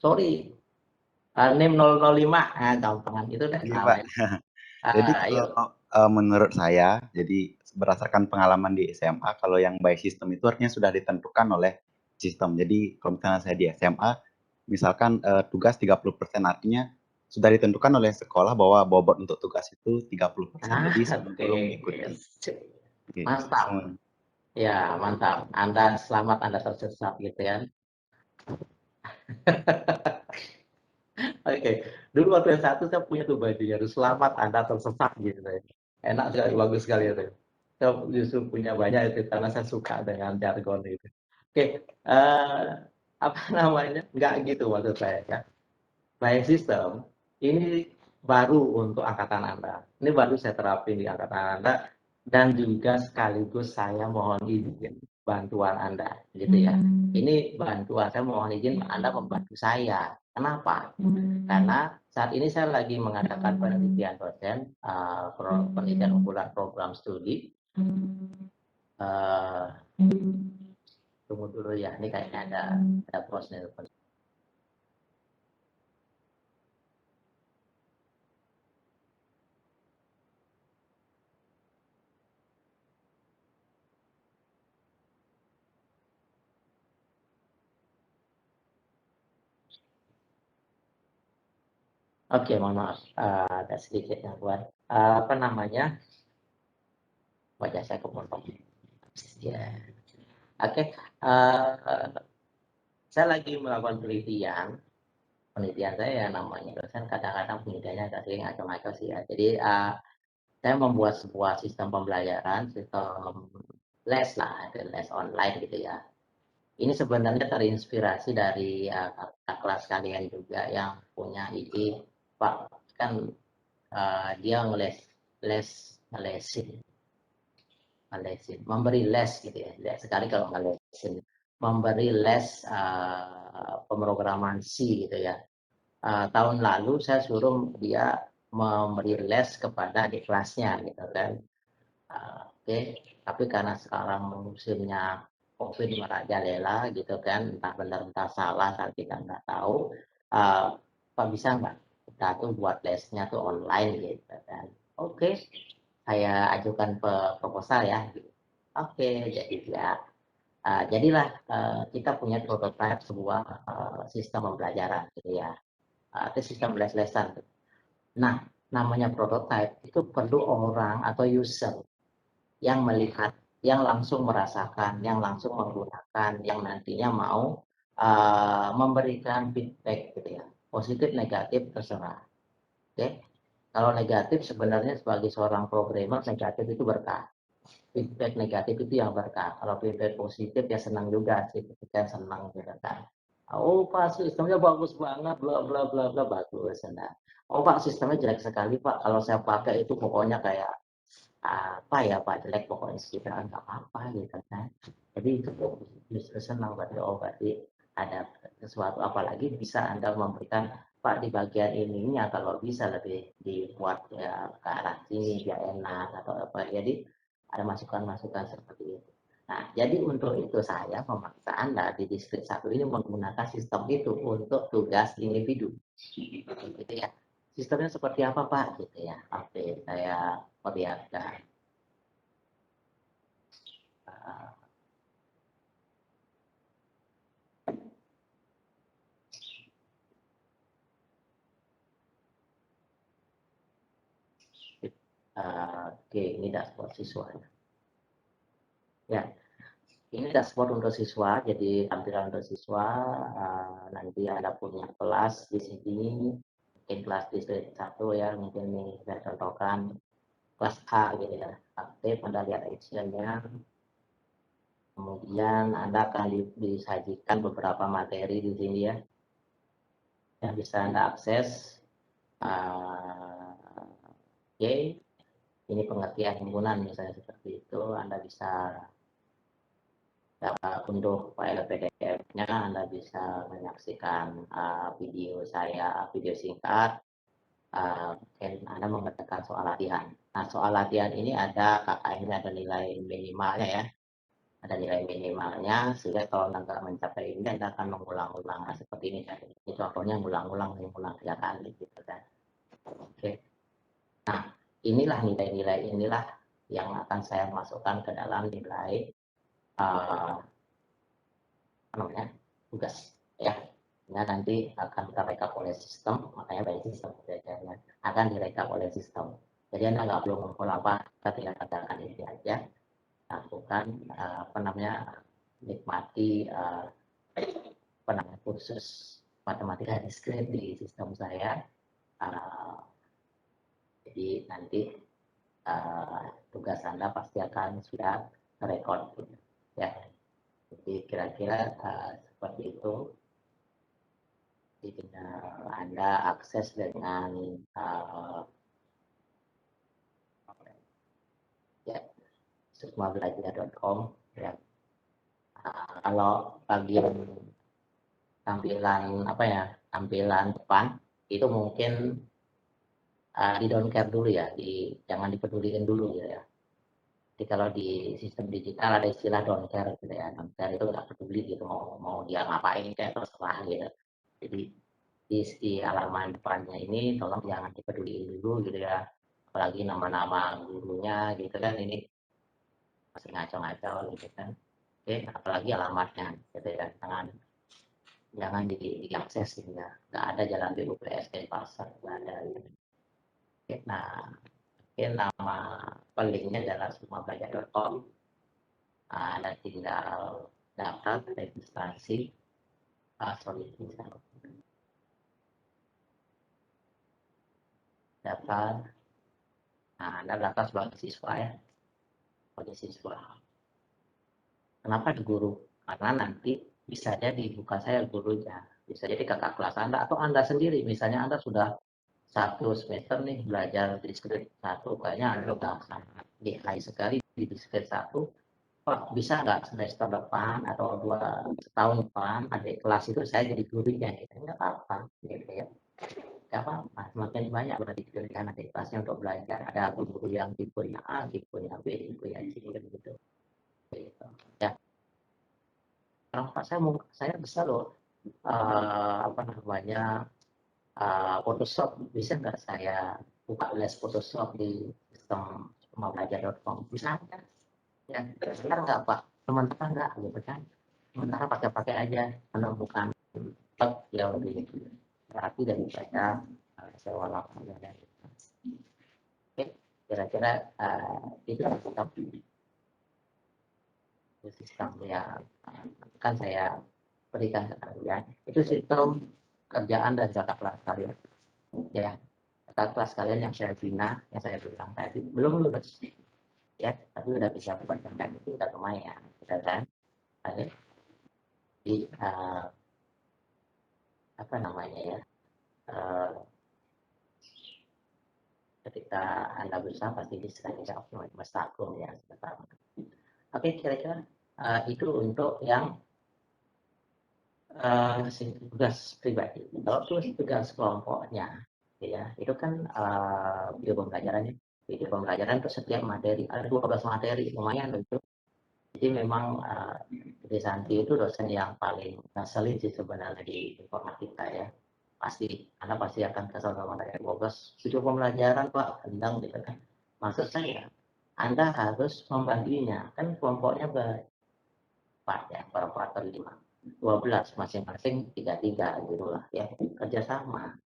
Sorry. NIM 005. Nah, gampangan itu deh
Iya, Pak.
namanya.
Jadi
Yuk.
kalau menurut saya, jadi berdasarkan pengalaman di SMA, kalau yang by system itu artinya sudah ditentukan oleh sistem. Jadi kalau misalnya saya di SMA, misalkan tugas 30%, artinya sudah ditentukan oleh sekolah bahwa bobot untuk tugas itu 30%. Jadi
Oke.
sebelum mengikuti. Oke,
Mantap. Ya, mantap. Anda selamat, Anda tersesat gitu kan. Oke. Dulu waktu yang satu saya punya tuh bajunya, tuh selamat Anda tersesat gitu. Enak sekali, bagus sekali itu. Saya justru punya banyak itu karena saya suka dengan jargon itu. Oke, apa namanya? Enggak gitu maksud saya ya. By system ini baru untuk angkatan Anda. Ini baru saya terapin di angkatan Anda dan juga sekaligus saya mohon izin bantuan Anda, gitu ya. Ini bantuan, saya mohon izin Anda membantu saya. Kenapa? Karena saat ini saya lagi mengadakan penelitian dosen, penelitian unggulan program studi. Uh, Tunggu dulu ya, ini kayaknya ada proses. Oke, mohon maaf, ada sedikit gangguan. Apa namanya? Wajah saya kepotong. Ya. Oke, saya lagi melakukan penelitian penelitian saya, namanya dosen kadang-kadang penelitiannya agak sering ngaco-ngaco sih ya. Jadi saya membuat sebuah sistem pembelajaran, sistem les lah, les online gitu ya. Ini sebenarnya terinspirasi dari kakak kelas kalian juga yang punya ide, Pak, kan dia ngelesin, memberi les gitu ya. Sekali kalau ngelesin, memberi les pemrograman C gitu ya. Tahun lalu saya suruh dia memberi les kepada adik kelasnya gitu kan. Oke, tapi karena sekarang musimnya COVID merajalela gitu kan, entah benar entah salah, kita nggak tahu. Pak bisa nggak kita tuh buat lesnya tuh online gitu kan? Oke, saya ajukan proposal ya. Oke, jadi ya. Jadilah kita punya prototipe sebuah sistem pembelajaran gitu ya. Itu sistem les-lesan. Nah, namanya prototipe itu perlu orang atau user yang melihat, yang langsung merasakan, yang langsung menggunakan, yang nantinya mau memberikan feedback gitu ya. Positif, negatif, terserah. Oke. Kalau negatif sebenarnya sebagai seorang programmer, negatif itu berkah. Feedback negatif itu yang berkah. Kalau feedback positif ya senang juga sih, kan senang gitu kan. Oh Pak, sistemnya bagus banget, bla bla bla bla, bagus. Nah, oh Pak, sistemnya jelek sekali Pak. Kalau saya pakai itu pokoknya kayak apa ya Pak, jelek pokoknya kita nggak apa-apa gitu kan. Jadi itu justru senang berarti, oh berarti ada sesuatu, apalagi bisa Anda memberikan Pak di bagian ininya kalau bisa lebih dibuat ya ke arah sini biar enak atau apa. Jadi ada masukan-masukan seperti itu. Nah, jadi untuk itu saya memaksa Anda di distrik 1 ini menggunakan sistem itu untuk tugas individu. Gitu ya. Sistemnya seperti apa Pak? Gitu ya. Oke, saya perlihatkan. Oke, ini dashboard siswa. Ya, ini dashboard untuk siswa. Jadi tampilan untuk siswa. Nanti Anda punya kelas di sini. Mungkin kelas distrik 1 ya. Mungkin ini saya contohkan kelas A gitu ya. Aktif, Anda lihat actionnya. Kemudian Anda akan disajikan beberapa materi di sini ya. Yang bisa Anda akses. Oke. Ini pengertian himpunan misalnya seperti itu, Anda bisa unduh file PDF-nya, Anda bisa menyaksikan video saya, video singkat, mungkin Anda mengerjakan soal latihan. Nah, soal latihan ini ada KKM-nya, ada nilai minimalnya ya, ada nilai minimalnya, sehingga kalau Anda mencapai ini, Anda akan mengulang-ulang. Nah, seperti ini kan, ini contohnya mengulang-ulang 3 kali gitu kan. Oke. Nah, inilah nilai-nilai inilah yang akan saya masukkan ke dalam nilai tugas ya. Nah, nanti akan direkap oleh sistem, makanya banyak sistem belajarnya akan direkap oleh sistem. Jadi Anda nggak perlu mengumpul apa, kita tinggal katakan ini aja, lakukan nikmati kursus matematika diskret di sistem saya. Jadi nanti tugas Anda pasti akan sudah record ya. Jadi kira-kira seperti itu. Jadi Anda akses dengan ya, sukmabelajar.com ya. Kalau bagian tampilan depan itu mungkin di don't care dulu ya, jangan dipedulikan dulu gitu ya. Jadi kalau di sistem digital ada istilah don't care gitu ya, don't care itu nggak peduli gitu, mau dia ngapain kayak terserah gitu. Jadi di halaman depannya ini tolong jangan dipeduliin dulu gitu ya, apalagi nama-nama gurunya gitu kan, ini masih ngaco-ngaco gitu kan. Oke, apalagi alamatnya gitu ya, jangan diakses gitu ya, nggak ada jalan BUPS pasar, nggak ada gitu. Oke, nah nama linknya adalah sukmabelajar.com. Anda tinggal daftar registrasi. daftar. Nah, Anda daftar sebagai siswa ya, sebagai siswa. Kenapa di guru? Karena nanti bisa jadi bukan saya gurunya, bisa jadi kakak kelas Anda atau Anda sendiri. Misalnya Anda sudah 1 semester nih belajar di diskrit 1, kayaknya Anda udah sangat high sekali di diskrit 1. Pak, bisa nggak semester depan atau 2 tahun depan adik kelas itu saya jadi gurunya? Gitu. Nggak apa-apa, gitu ya. Nggak apa-apa, semakin banyak berarti pilihan adik kelasnya untuk belajar. Ada guru yang tipenya A, tipenya B, tipenya C, gitu. Gitu. Ya, kalau Pak saya bisa loh, apa namanya, Photoshop, bisa nggak saya buka les Photoshop di sistem mabelajar.com? Bisa nggak? Ya, sekarang nggak Pak, teman-teman nggak, gitu kan? Sementara pakai-pakai aja, menemukan yang lebih berarti daripada sewa lapangan. Oke, kira-kira itu sistem yang akan saya berikan ke kalian. Itu sistem kerjaan dan kakak kelas kalian. Ya, kakak kelas kalian yang saya bina, yang saya bilang tadi, belum lulus. Ya, tapi udah bisa membacakan itu udah lumayan, gitu kan? Oke. Jadi, apa namanya ya, ketika Anda berusaha pasti bisa dijawab oleh Mas Agung ya. Oke, kira-kira itu untuk yang tugas pribadi. Kalau tugas kelompoknya, ya itu kan video pembelajarannya. Video pembelajaran untuk setiap materi ada 12 materi, lumayan itu. Jadi memang Dede Santi itu dosen yang paling ngeselin sih sebenarnya di informatika ya. Anda pasti akan kesal sama saya, 12 video pembelajaran Pak, kendang gitu kan. Maksud saya, Anda harus membaginya, kan kelompoknya berempat ya, berempat per 5. 12 masing-masing 3-3 gitu lah ya, kerjasama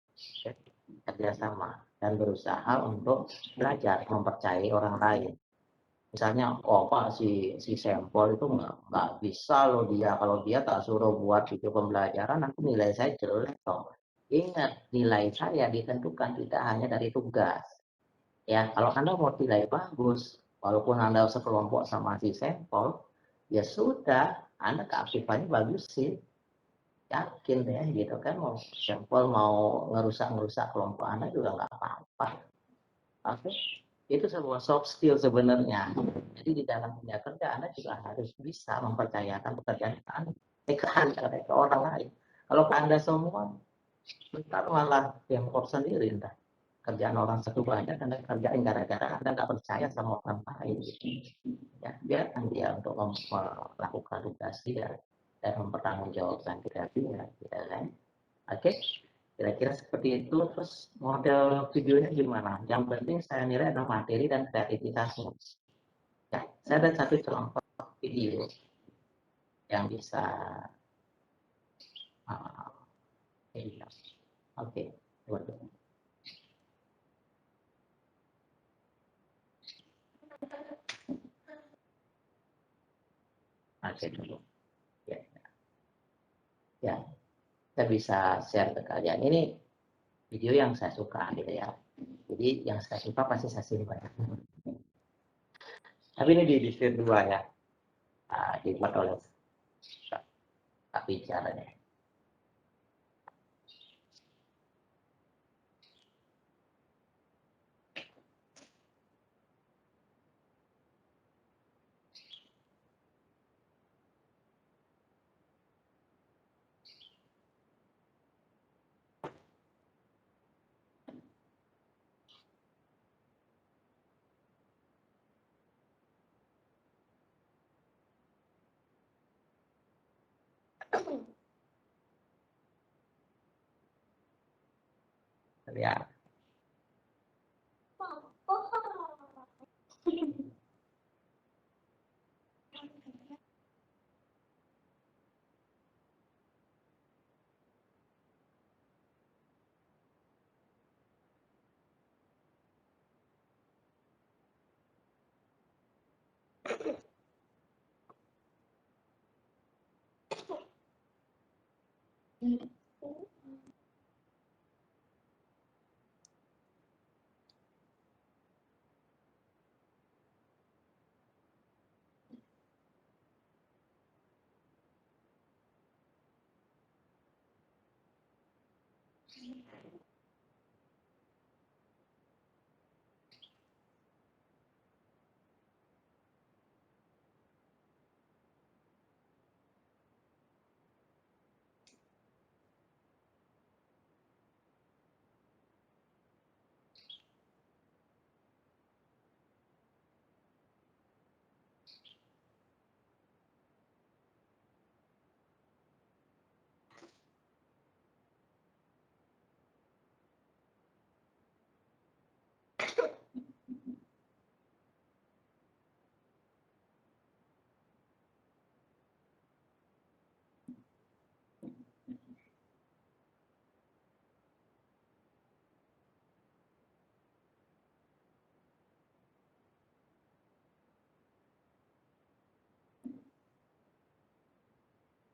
dan berusaha untuk belajar mempercayai orang lain. Misalnya, oh Pak, si sampel itu nggak bisa loh dia, kalau dia tak suruh buat video pembelajaran nanti nilai saya jelek toh. Ingat, nilai saya ditentukan tidak hanya dari tugas. Ya, kalau Anda mau nilai bagus, walaupun Anda sekelompok sama si sampel, ya sudah, Anda keaktifannya bagus sih. Yakin deh gitu kan, mau sampel mau ngerusak kelompok Anda juga nggak apa-apa. Oke, itu sebuah soft skill sebenarnya. Jadi di dalam dunia kerja Anda juga harus bisa mempercayakan pekerjaan Anda ke orang lain. Kalau ke Anda semua, ntar malah dempor sendiri entah. Kerjaan orang satu banyak Anda kerjain gara-gara Anda nggak percaya sama orang lain. Ya, biarkan dia untuk melakukan tugas dia dan mempertanggungjawabkan dia, gitu kan? Oke, kira-kira seperti itu. Terus model videonya gimana? Yang penting saya nilai adalah materi dan kreativitasnya. Ya, saya ada satu contoh video yang bisa oke, waduh. Oke dulu. Ya, ya, saya bisa share ke kalian. Ini video yang saya suka gitu ya. Jadi yang saya suka pasti saya simpan. Tapi ini di diskrit 2 ya. Dibuat oleh tapi caranya. Ya.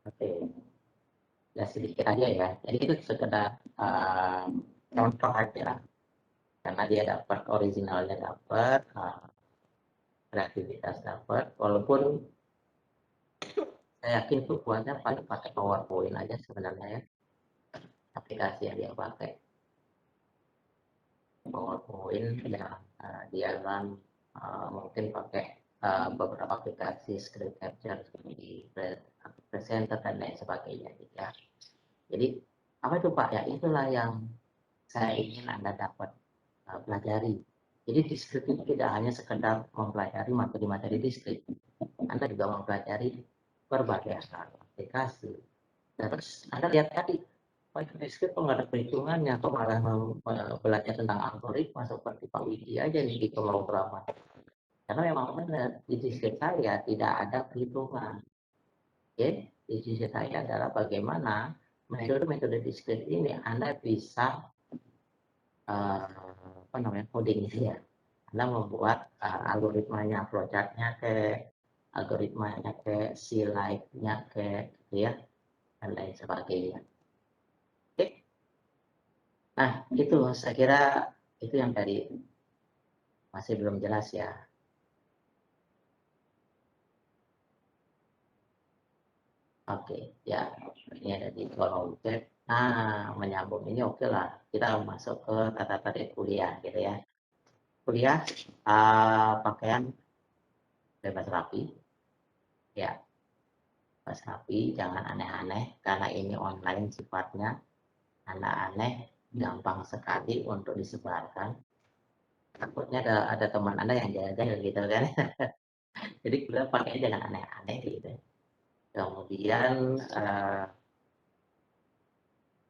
Oke, ya sedikit aja ya. Jadi itu sekedar contoh aja, karena dia dapat originalnya, dapat kreativitas, dapat. Walaupun saya yakin tuh buatnya paling pakai PowerPoint aja sebenarnya ya, aplikasi yang dia pakai PowerPoint yang dia run, mungkin pakai beberapa aplikasi script capture seperti presenter dan lain sebagainya gitu ya. Jadi apa itu Pak? Ya itulah yang saya ingin Anda dapat pelajari. Jadi diskrit itu tidak hanya sekedar mempelajari materi-materi diskrit, Anda juga mempelajari berbagai aplikasi. Terus Anda lihat tadi, oh itu diskrit kok nggak ada perhitungannya, kok malah belajar tentang algoritma seperti Pak Widi aja nih di pemrograman. Karena memang benar di diskrit saya tidak ada perhitungan. Oke, di sisi saya adalah bagaimana metode-metode diskrit ini Anda bisa apa namanya coding itu ya. Anda membuat algoritmanya, flowchart-nya algoritmanya C-like-nya gitu ya, dan lain sebagainya. Oke. Nah, itu saya kira itu yang tadi masih belum jelas ya. Oke, ya ini ada di kolom chat. Nah, menyambung ini oke lah. Kita masuk ke tata tertib kuliah gitu ya. Kuliah pakaian bebas rapi, ya bebas rapi, jangan aneh-aneh karena ini online sifatnya. Anda aneh, gampang sekali untuk disebarkan. Takutnya ada teman Anda yang jaga gitu kan. Jadi kita pakai jangan aneh-aneh gitu. Kemudian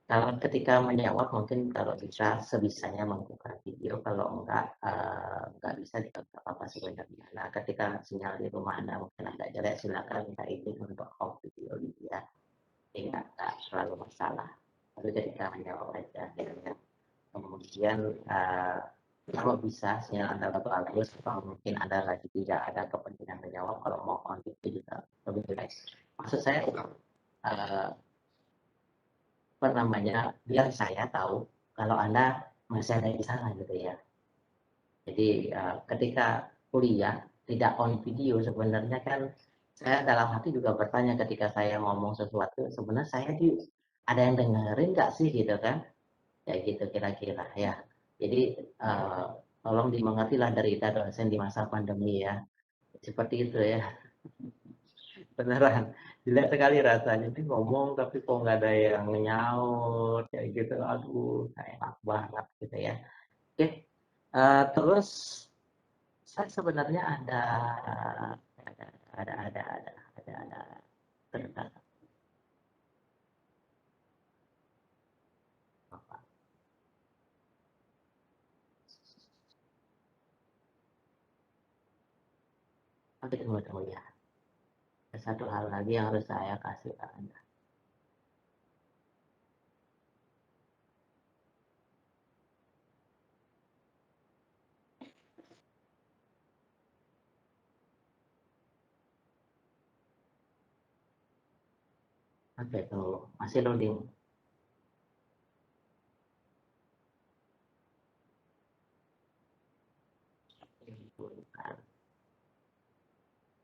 kalau ketika menjawab mungkin kalau bisa sebisanya membuka video, kalau enggak bisa tidak apa-apa sebenarnya. Nah ketika sinyal di rumah Anda mungkin agak jelek, silakan minta izin untuk off video gitu ya. Ini enggak terlalu masalah. Lalu ketika menjawab aja gitu ya. Kemudian kalau bisa sinyal Anda bagus, kalau mungkin Anda lagi tidak ada kepentingan menjawab, kalau mau on itu juga lebih baik. Maksud saya apa namanya, biar saya tahu kalau Anda masih ada di sana gitu ya. Jadi ketika kuliah tidak on video sebenarnya kan saya dalam hati juga bertanya ketika saya ngomong sesuatu, sebenarnya saya ada yang dengerin nggak sih gitu kan? Ya gitu kira-kira ya. Jadi tolong dimengertilah derita dosen di masa pandemi ya. Seperti itu ya. Beneran jelek sekali rasanya nih ngomong tapi kok nggak ada yang nyaut kayak gitu, aduh nggak enak banget gitu ya. Oke, terus saya sebenarnya ada tentang apa? Oke, tunggu ya. Ada satu hal lagi yang harus saya kasih ke Anda. Oke, tunggu, masih loading.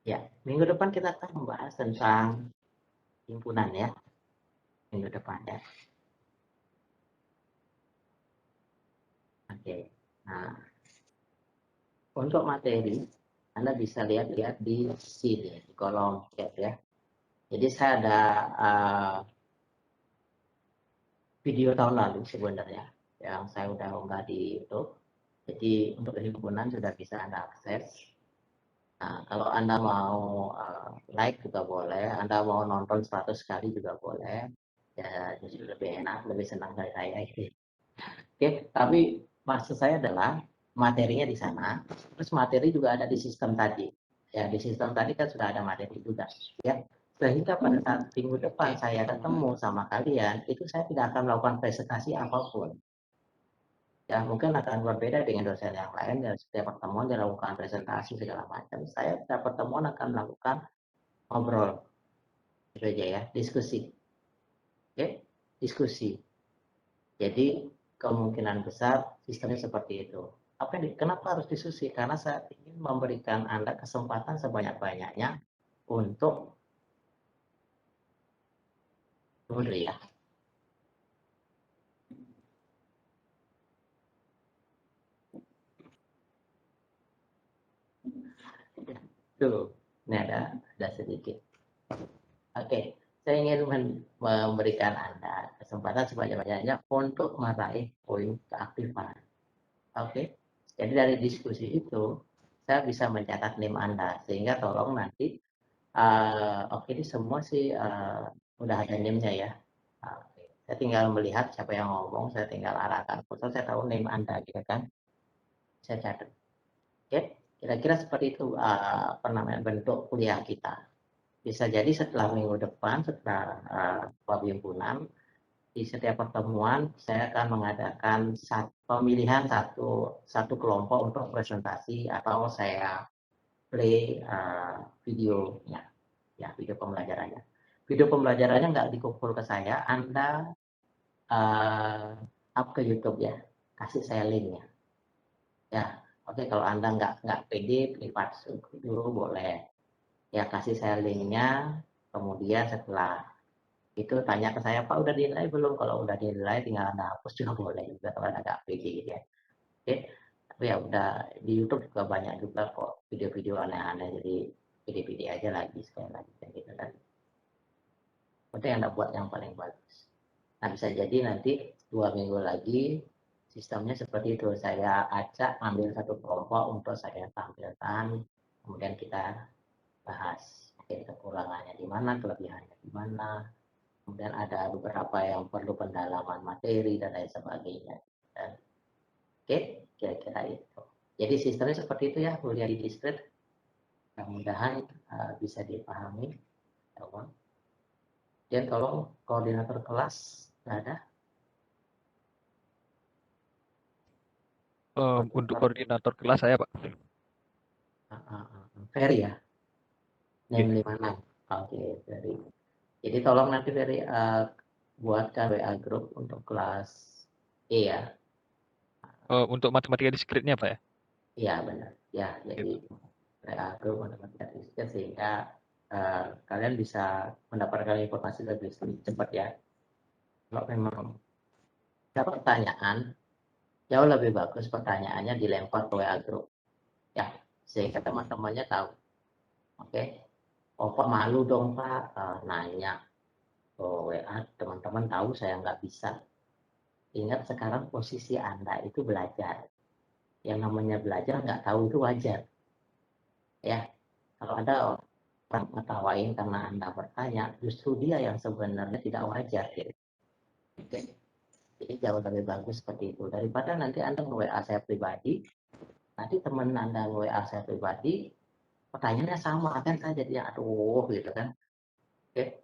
Ya, minggu depan kita akan membahas tentang himpunan ya, minggu depan ya. Oke. Nah, untuk materi, Anda bisa lihat-lihat di sini, di kolom chat ya. Jadi saya ada video tahun lalu sebenarnya, yang saya udah unggah di YouTube. Jadi untuk himpunan sudah bisa Anda akses. Nah, kalau Anda mau like juga boleh, Anda mau nonton 100 kali juga boleh. Ya, justru lebih enak, lebih senang dari saya. Oke, tapi maksud saya adalah materinya di sana, terus materi juga ada di sistem tadi. Ya, di sistem tadi kan sudah ada materi juga. Ya, sehingga pada saat minggu depan saya ketemu sama kalian, itu saya tidak akan melakukan presentasi apapun. Ya, mungkin akan berbeda dengan dosen yang lain, dan setiap pertemuan dilakukan presentasi segala macam. Saya setiap pertemuan akan melakukan ngobrol, itu aja ya, diskusi. Oke, diskusi. Jadi kemungkinan besar sistemnya seperti itu. Kenapa harus diskusi? Karena saya ingin memberikan Anda kesempatan sebanyak-banyaknya untuk dulu ya. Tuh, ini ada sedikit. Oke, saya ingin memberikan Anda kesempatan sebanyak-banyaknya untuk meraih poin keaktifan. Oke, jadi dari diskusi itu saya bisa mencatat NIM Anda, sehingga tolong nanti oke, ini semua sih udah ada NIM-nya ya. Oke. Saya tinggal melihat siapa yang ngomong, saya tinggal arahkan. Foto saya tahu NIM Anda, gitu kan? Saya catat. Oke, kira-kira seperti itu bentuk kuliah kita. Bisa jadi setelah minggu depan, setelah himpunan, di setiap pertemuan saya akan mengadakan pemilihan satu kelompok untuk presentasi, atau saya play videonya. Ya, video pembelajarannya. Video pembelajarannya nggak dikumpul ke saya, Anda up ke YouTube ya, kasih saya linknya. Ya, oke, kalau Anda nggak pede, privat dulu boleh. Ya, kasih saya linknya, kemudian setelah itu tanya ke saya, Pak udah dinilai belum? Kalau udah dinilai tinggal Anda hapus juga boleh juga kalau Anda nggak pede gitu ya. Oke, tapi ya udah, di YouTube juga banyak juga kok video-video aneh-aneh, jadi pede-pede aja lagi sekali lagi gitu kan. Penting Anda buat yang paling bagus. Nah, bisa jadi nanti 2 minggu lagi sistemnya seperti itu. Saya acak ambil satu kelompok untuk saya tampilkan, kemudian kita bahas. Mungkin kekurangannya di mana, kelebihannya di mana, kemudian ada beberapa yang perlu pendalaman materi dan lain sebagainya. Dan, oke, kira-kira itu. Jadi sistemnya seperti itu ya, kuliah di Diskret. Mudah-mudahan bisa dipahami. Dan tolong koordinator kelas ada.
Untuk koordinator kelas saya, Pak.
Ferry ya,
Iya.
NIM 56. Oke, Ferry. Jadi tolong nanti Ferry buatkan WA group untuk kelas E ya.
Untuk matematika diskretnya, Pak ya?
Iya benar. Ya, jadi
Gitu.
WA group untuk matematika, sehingga kalian bisa mendapatkan informasi lebih cepat ya. Kalau memang ada pertanyaan, jauh lebih bagus pertanyaannya dilempar ke WA group. Ya, sehingga teman-temannya tahu. Oke. Oh, Pak malu dong Pak nanya ke WA, teman-teman tahu saya nggak bisa. Ingat sekarang posisi Anda itu belajar. Yang namanya belajar nggak tahu itu wajar. Ya, kalau ada orang ngetawain karena Anda bertanya, justru dia yang sebenarnya tidak wajar. Gitu. Oke. Jadi jauh lebih bagus seperti itu. Daripada nanti Anda nge-WA saya pribadi, nanti teman Anda nge-WA saya pribadi, pertanyaannya sama, kan saya jadi aduh gitu kan. Oke.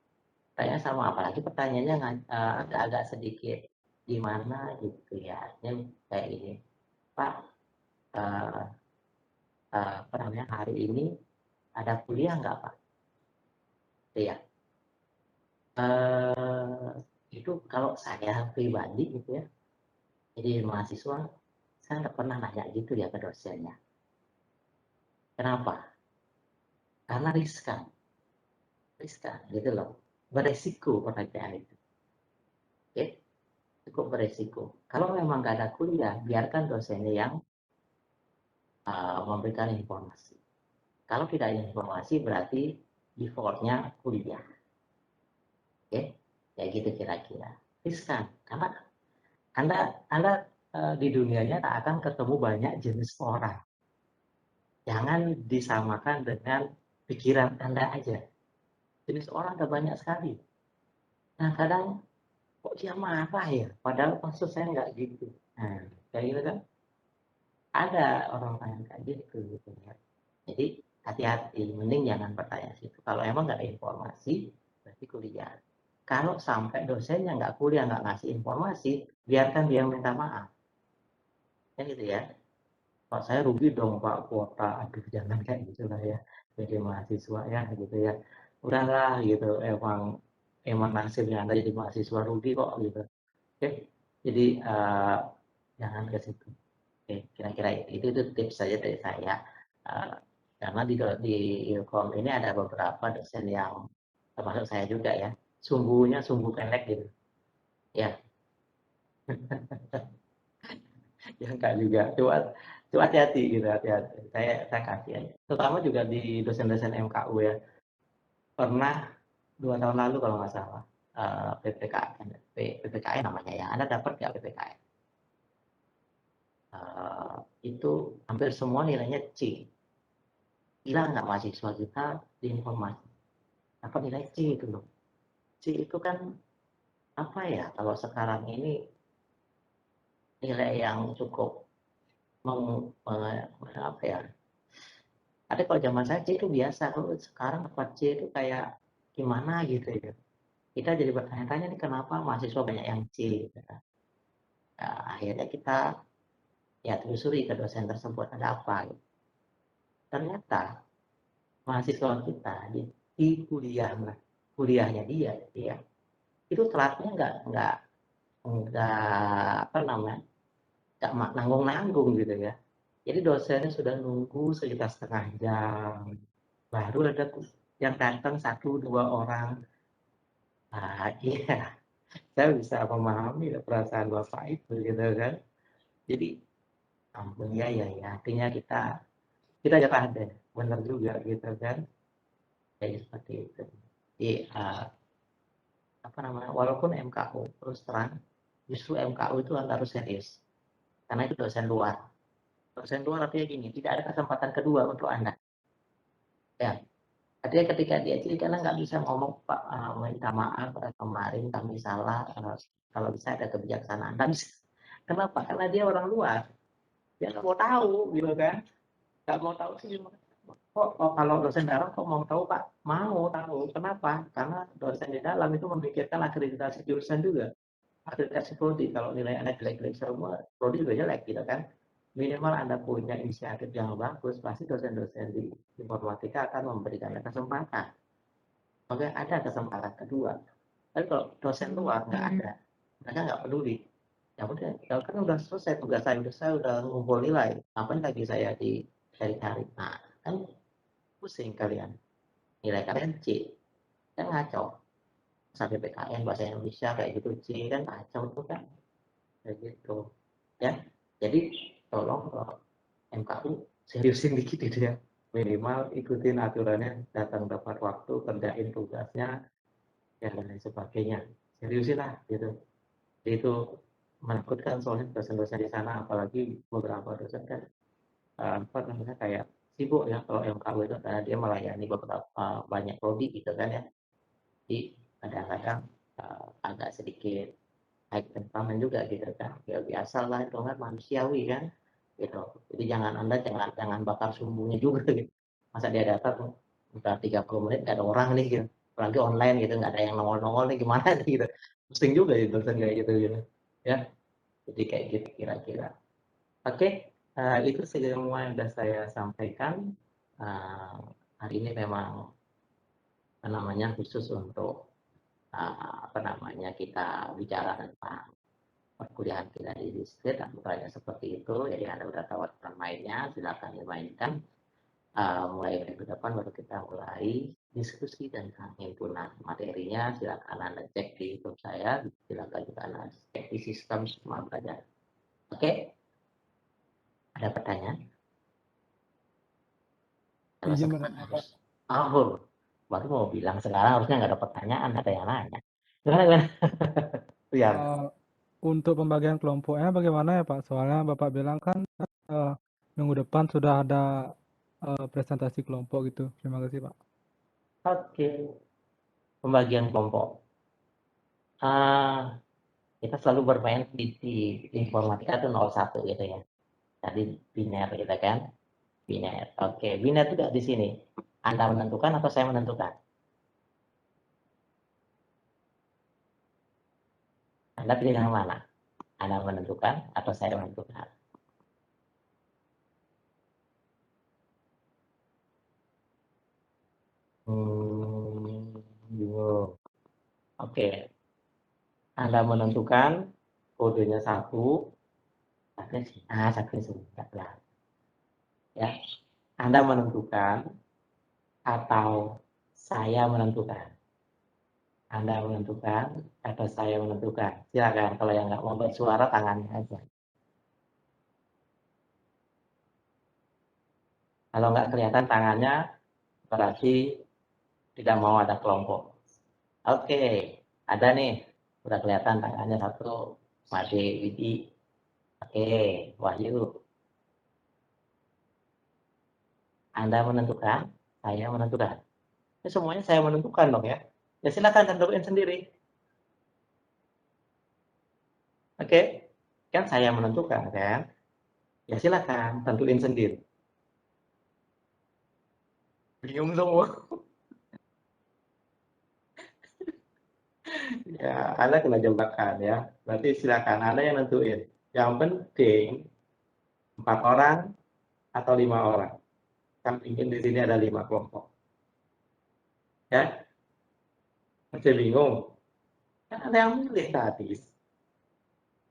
Pertanyaan sama, apalagi pertanyaannya agak-agak sedikit gimana gitu ya. Ini kayak ini, Pak, apa namanya, hari ini ada kuliah nggak Pak? Iya. Itu kalau saya pribadi gitu ya, jadi mahasiswa, saya nggak pernah nanya gitu ya ke dosennya. Kenapa? Karena riskan gitu loh, beresiko pertanyaan itu. Oke? cukup beresiko. Kalau memang nggak ada kuliah, biarkan dosennya yang memberikan informasi. Kalau tidak ada informasi, berarti defaultnya kuliah. Oke, ya gitu kira-kira. Riskan, karena Anda di dunianya tak akan ketemu banyak jenis orang. Jangan disamakan dengan pikiran Anda aja. Jenis orang ada banyak sekali. Nah, kadang kok dia marah ya? Padahal maksud saya nggak gitu. Nah, kayak gitu kan? Ada orang yang kayak gitu ya. Jadi hati-hati, mending jangan bertanya situ. Kalau emang nggak ada informasi, berarti kuliah. Kalau sampai dosennya nggak kuliah, nggak ngasih informasi, biarkan dia minta maaf. Ya gitu ya. Pak saya rugi dong Pak kuota, aduh jangan kayak gitu lah ya. Jadi mahasiswa ya gitu ya. Udahlah gitu, emang nasibnya Anda jadi mahasiswa rugi kok gitu. Oke, jadi jangan ke situ. Oke, kira-kira itu tips saja dari saya. Uh, karena di Ilkom ini ada beberapa dosen yang termasuk saya juga ya, sungguh pendek gitu. Ya, ya enggak juga. Coba hati-hati gitu, hati-hati. Saya kasih aja. Terutama juga di dosen-dosen MKU ya. Pernah 2 tahun lalu kalau nggak salah, PPKN namanya ya. Anda dapat nggak PPKN? Itu hampir semua nilainya C. Gila nggak mahasiswa kita di informasi dapat nilai C itu loh. C itu kan apa ya, kalau sekarang ini nilai yang cukup apa ya, ada kalau zaman saya C itu biasa, kalau sekarang dapat C itu kayak gimana gitu ya. Kita jadi bertanya-tanya nih kenapa mahasiswa banyak yang C gitu kan. Nah, akhirnya kita ya telusuri ke dosen tersebut ada apa gitu. Ternyata mahasiswa kita di kuliahnya dia ya, itu telatnya nggak apa namanya, nggak nanggung-nanggung gitu ya. Jadi dosennya sudah nunggu sekitar setengah jam, baru ada yang datang 1-2 orang. Nah, iya, saya bisa memahami perasaan Bapak itu gitu kan. Jadi, ampun ya ya ya, artinya kita jatah deh, benar juga gitu kan. Jadi seperti itu. Jadi, apa namanya, walaupun MKU, terus terang, justru MKU itu Anda harus serius. Karena itu dosen luar. Dosen luar artinya gini, tidak ada kesempatan kedua untuk Anda. Ya, artinya ketika dia jadi karena nggak bisa ngomong Pak, minta maaf kemarin kami salah, kalau bisa ada kebijaksanaan. Dan kenapa? Karena dia orang luar, dia nggak mau tahu gitu kan, nggak mau tahu sih kok kalau dosen dalam kok mau tahu Pak, mau tahu kenapa? Karena dosen di dalam itu memikirkan akreditasi jurusan juga, akreditasi prodi. Kalau nilai Anda jelek-jelek semua, prodi juga jelek gitu kan. Minimal Anda punya inisiatif yang bagus, pasti dosen-dosen di informatika akan memberikan kesempatan. Oke, ada kesempatan kedua. Tapi kalau dosen luar nggak ada, mereka nggak peduli. Ya udah, ya kan udah selesai tugas saya udah ngumpul nilai. Ngapain lagi saya dicari-cari? Nah, kan pusing kalian. Nilai kalian C, kan ngaco. Sampai PKN bahasa Indonesia kayak gitu C kan kacau tuh kan, kayak gitu. Ya, jadi tolong MKU seriusin dikit gitu ya. Minimal ikutin aturannya, datang tepat waktu, kerjain tugasnya, ya dan lain sebagainya. Seriusin lah gitu. Jadi itu menakutkan soalnya dosen-dosen di sana, apalagi beberapa dosen kan apa namanya kayak sibuk ya kalau MKU itu karena dia melayani beberapa banyak prodi gitu kan ya. Jadi kadang-kadang agak sedikit high temperament juga gitu kan. Ya biasa lah itu kan manusiawi kan gitu. Jadi jangan bakar sumbunya juga gitu. Masa dia datang udah 30 menit gak ada orang nih gitu. Apalagi online gitu, nggak ada yang nongol-nongol nih gimana nih gitu. Pusing juga ya dosen kayak gitu gitu. Ya, jadi kayak gitu kira-kira. Oke, itu semua yang sudah saya sampaikan. Hari ini memang apa namanya khusus untuk apa namanya kita bicara tentang perkuliahan kita di distrik, aturannya seperti itu. Jadi Anda sudah tahu aturan mainnya, silakan dimainkan. Mulai minggu depan baru kita mulai diskusi tentang himpunan. Materinya silakan Anda cek di YouTube saya, silakan juga Anda cek di sistem semua belajar. Oke? Ada pertanyaan? Kalau
Izin
sekarang
bertanya, Pak.
harus, oh, baru mau bilang sekarang harusnya nggak ada pertanyaan, ada yang nanya. Gimana? Iya.
Untuk pembagian kelompoknya bagaimana ya Pak? Soalnya Bapak bilang kan minggu depan sudah ada presentasi kelompok gitu. Terima kasih Pak.
Oke. Pembagian kelompok. Kita selalu bermain di informatika itu 01 gitu ya. Tadi biner gitu kan. Biner. Oke, biner juga di sini. Anda menentukan atau saya menentukan? Anda pilih yang mana? Anda menentukan atau saya menentukan? Bingung. Oke. Anda menentukan kodenya 1. Satu sudah. Ya. Anda menentukan atau saya menentukan? Anda menentukan atau saya menentukan? Silakan, kalau yang nggak mau bersuara tangannya aja. Kalau nggak kelihatan tangannya, berarti tidak mau ada kelompok. Oke, ada nih. Udah kelihatan tangannya 1. Made, Widi. Oke, Wahyu. Anda menentukan, saya menentukan. Ini semuanya saya menentukan dong ya. Ya silakan tentuin sendiri. Oke, kan saya menentukan kan. Ya silakan tentuin sendiri. Bingung semua. Ya, Anda kena jebakan ya. Berarti silakan Anda yang nentuin. Yang penting 4 orang atau 5 orang. Kan ingin di sini ada 5 kelompok. Ya, masih bingung. Kan Anda yang milih tadi.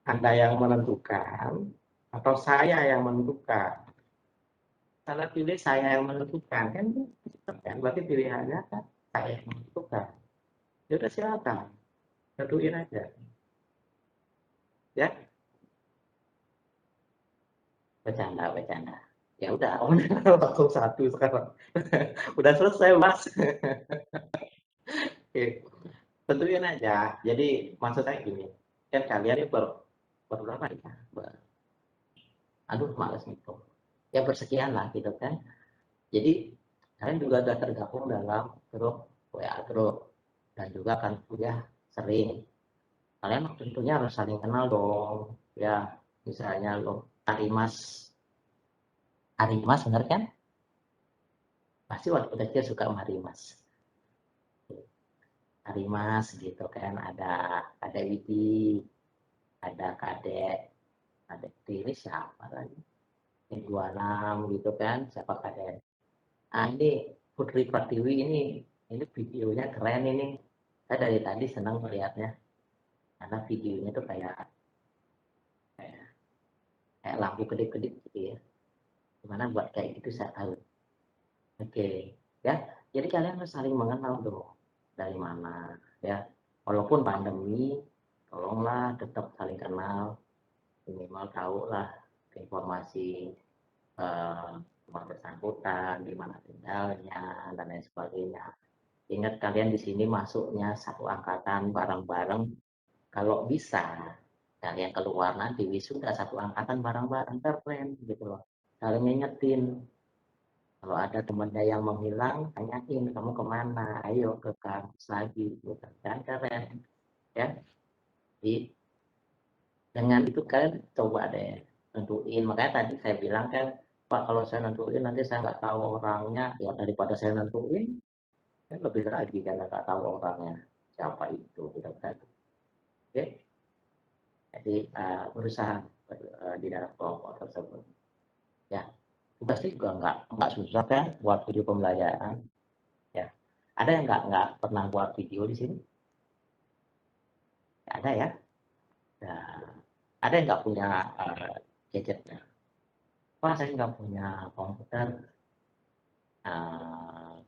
Anda yang menentukan atau saya yang menentukan. Kalau pilih saya yang menentukan kan, berarti pilihannya kan saya yang menentukan. Ya udah silakan, tentuin aja. Ya, bercanda. Ya udah, waktu 1 sekarang. Udah selesai mas. Oke, tentuin aja. Jadi maksud saya gini, kan kalian ini berapa ya? Aduh, males gitu. Ya bersekian lah gitu kan. Jadi kalian juga sudah tergabung dalam grup WA grup dan juga kan kuliah sering. Kalian tentunya harus saling kenal dong. Ya, misalnya lo Arimas benar kan? Pasti waktu kecil suka sama Arimas gitu kan, ada Widi, ada Kadek Tiri siapa lagi? Yang 26 gitu kan, siapa Kadek? Ini Putri Pratiwi ini videonya keren ini. Saya dari tadi senang melihatnya karena videonya tuh kayak lampu kedip-kedip gitu ya. Gimana buat kayak gitu saya tahu. Oke, ya. Jadi kalian harus saling mengenal dong. Dari mana, ya. Walaupun pandemi, tolonglah tetap saling kenal. Minimal tahu lah informasi rumah bersangkutan, di mana tinggalnya, dan lain sebagainya. Ingat kalian di sini masuknya satu angkatan bareng-bareng. Kalau bisa, kalian keluar nanti wisuda satu angkatan bareng-bareng, keren gitu loh. Saling ngingetin. Kalau ada temannya yang menghilang, tanyain kamu kemana, ayo ke kampus lagi, gitu kan, keren, ya. Jadi dengan itu kalian coba deh nentuin. Makanya tadi saya bilang kan, Pak kalau saya nentuin nanti saya nggak tahu orangnya, ya daripada saya nentuin, kan lebih lagi karena nggak tahu orangnya siapa itu, gitu kan. Oke, jadi berusaha di dalam kelompok tersebut. Ya, tugasnya juga nggak susah kan buat video pembelajaran. Ya, ada yang nggak pernah buat video di sini? Nggak ada ya. Nah, ada yang nggak punya gadgetnya? Wah, saya nggak punya komputer. Uh,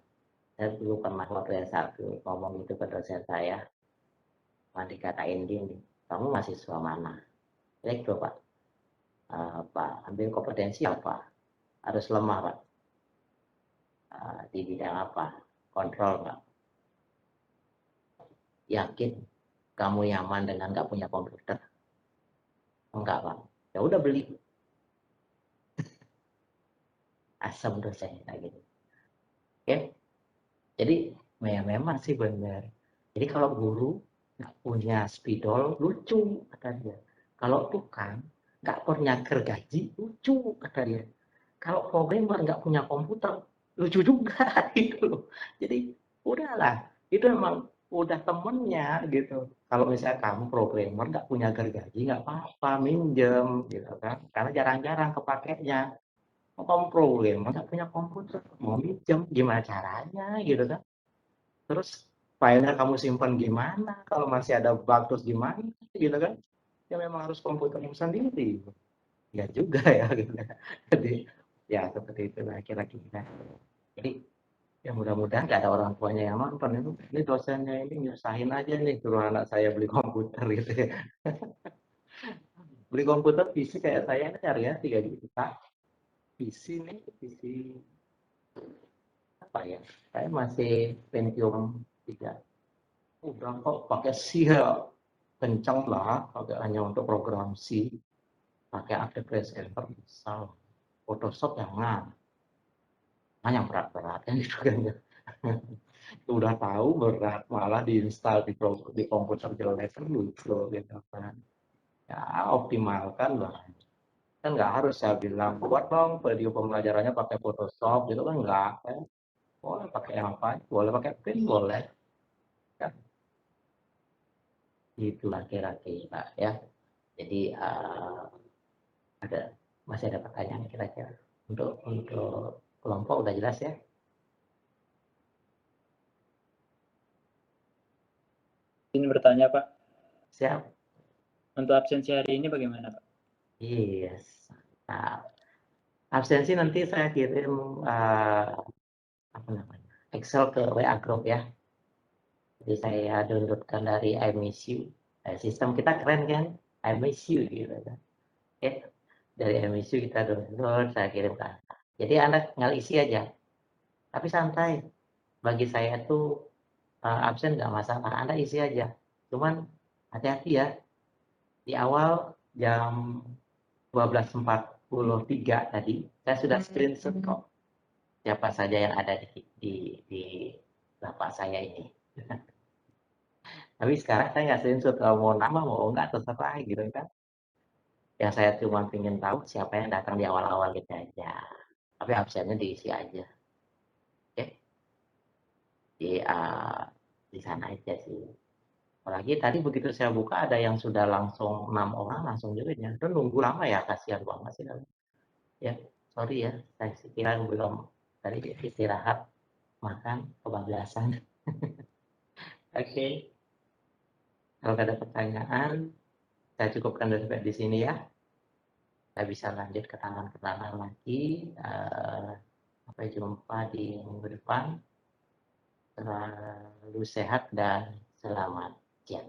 Saya dulu pernah waktu S1 ngomong itu ke dosen saya, Pak dikatain gini, kamu mahasiswa mana? Elektro Pak. Pak, ambil kompetensi apa? Harus lemah Pak. Di bidang apa? Kontrol Pak. Yakin kamu nyaman dengan nggak punya komputer? Enggak Pak. Ya udah beli. Asam dosennya kayak gitu. Oke. Jadi memang sih benar. Jadi kalau guru nggak punya spidol lucu kata dia. Kalau tukang nggak pernah gergaji lucu kata dia. Kalau programmer nggak punya komputer lucu juga gitu loh. Jadi udahlah, itu emang udah temennya gitu. Kalau misalnya kamu programmer nggak punya gergaji nggak apa-apa, minjem gitu kan. Karena jarang-jarang kepakainya. Kamu programmer nggak punya komputer, mau minjem gimana caranya gitu kan. Terus filenya kamu simpan gimana? Kalau masih ada bug terus gimana? Gitu kan? Ya memang harus komputermu sendiri. Ya juga ya. Gitu. Jadi ya seperti itu kira-kira. Jadi ya mudah-mudahan nggak ada orang tuanya yang nonton itu. Ini dosennya ini nyusahin aja nih suruh anak saya beli komputer gitu ya. Beli komputer PC kayak saya ini harganya 3 juta. PC nih, PC apa ya? Saya masih Pentium 3. Udah kok pakai C ya kencang lah, pakai hanya untuk program C, pakai Acrobat Reader bisa, Photoshop jangan, yang berat-berat kan gitu kan ya. Udah tahu berat malah diinstal di komputer jelek kan lucu gitu kan. Ya optimalkan lah. Kan nggak harus saya bilang buat dong video pembelajarannya pakai Photoshop gitu kan nggak kan. Boleh pakai yang apa? Boleh pakai print boleh. Kan? Itulah kira-kira ya. Jadi masih ada pertanyaan kira-kira untuk kelompok udah jelas ya.
Ingin bertanya Pak,
Siap.
untuk absensi hari ini bagaimana Pak?
Yes. Nah, absensi nanti saya kirim apa namanya Excel ke WA Group ya. Jadi saya downloadkan dari I Miss You. Sistem kita keren kan? I Miss You gitu kan. Oke. Dari I Miss You kita download, saya kirim ke Anda. Jadi Anda tinggal isi aja. Tapi santai. Bagi saya tuh absen nggak masalah. Anda isi aja. Cuman hati-hati ya. Di awal jam 12.43 tadi, saya sudah screenshot kok siapa saja yang ada di bapak saya ini. Tapi sekarang saya nggak screenshot, kalau mau nama mau nggak terserah gitu kan. Yang saya cuma ingin tahu siapa yang datang di awal-awal gitu aja. Tapi absennya diisi aja. Oke. Di sana aja sih. Apalagi tadi begitu saya buka ada yang sudah langsung 6 orang langsung join ya. Itu nunggu lama ya, kasihan banget sih. Ya, sorry ya, saya kira belum tadi istirahat, makan, kebablasan. Oke, kalau ada pertanyaan, saya cukupkan sampai di sini ya. Saya bisa lanjut ke tangan lagi. Sampai jumpa di minggu depan. Selalu sehat dan selamat siang.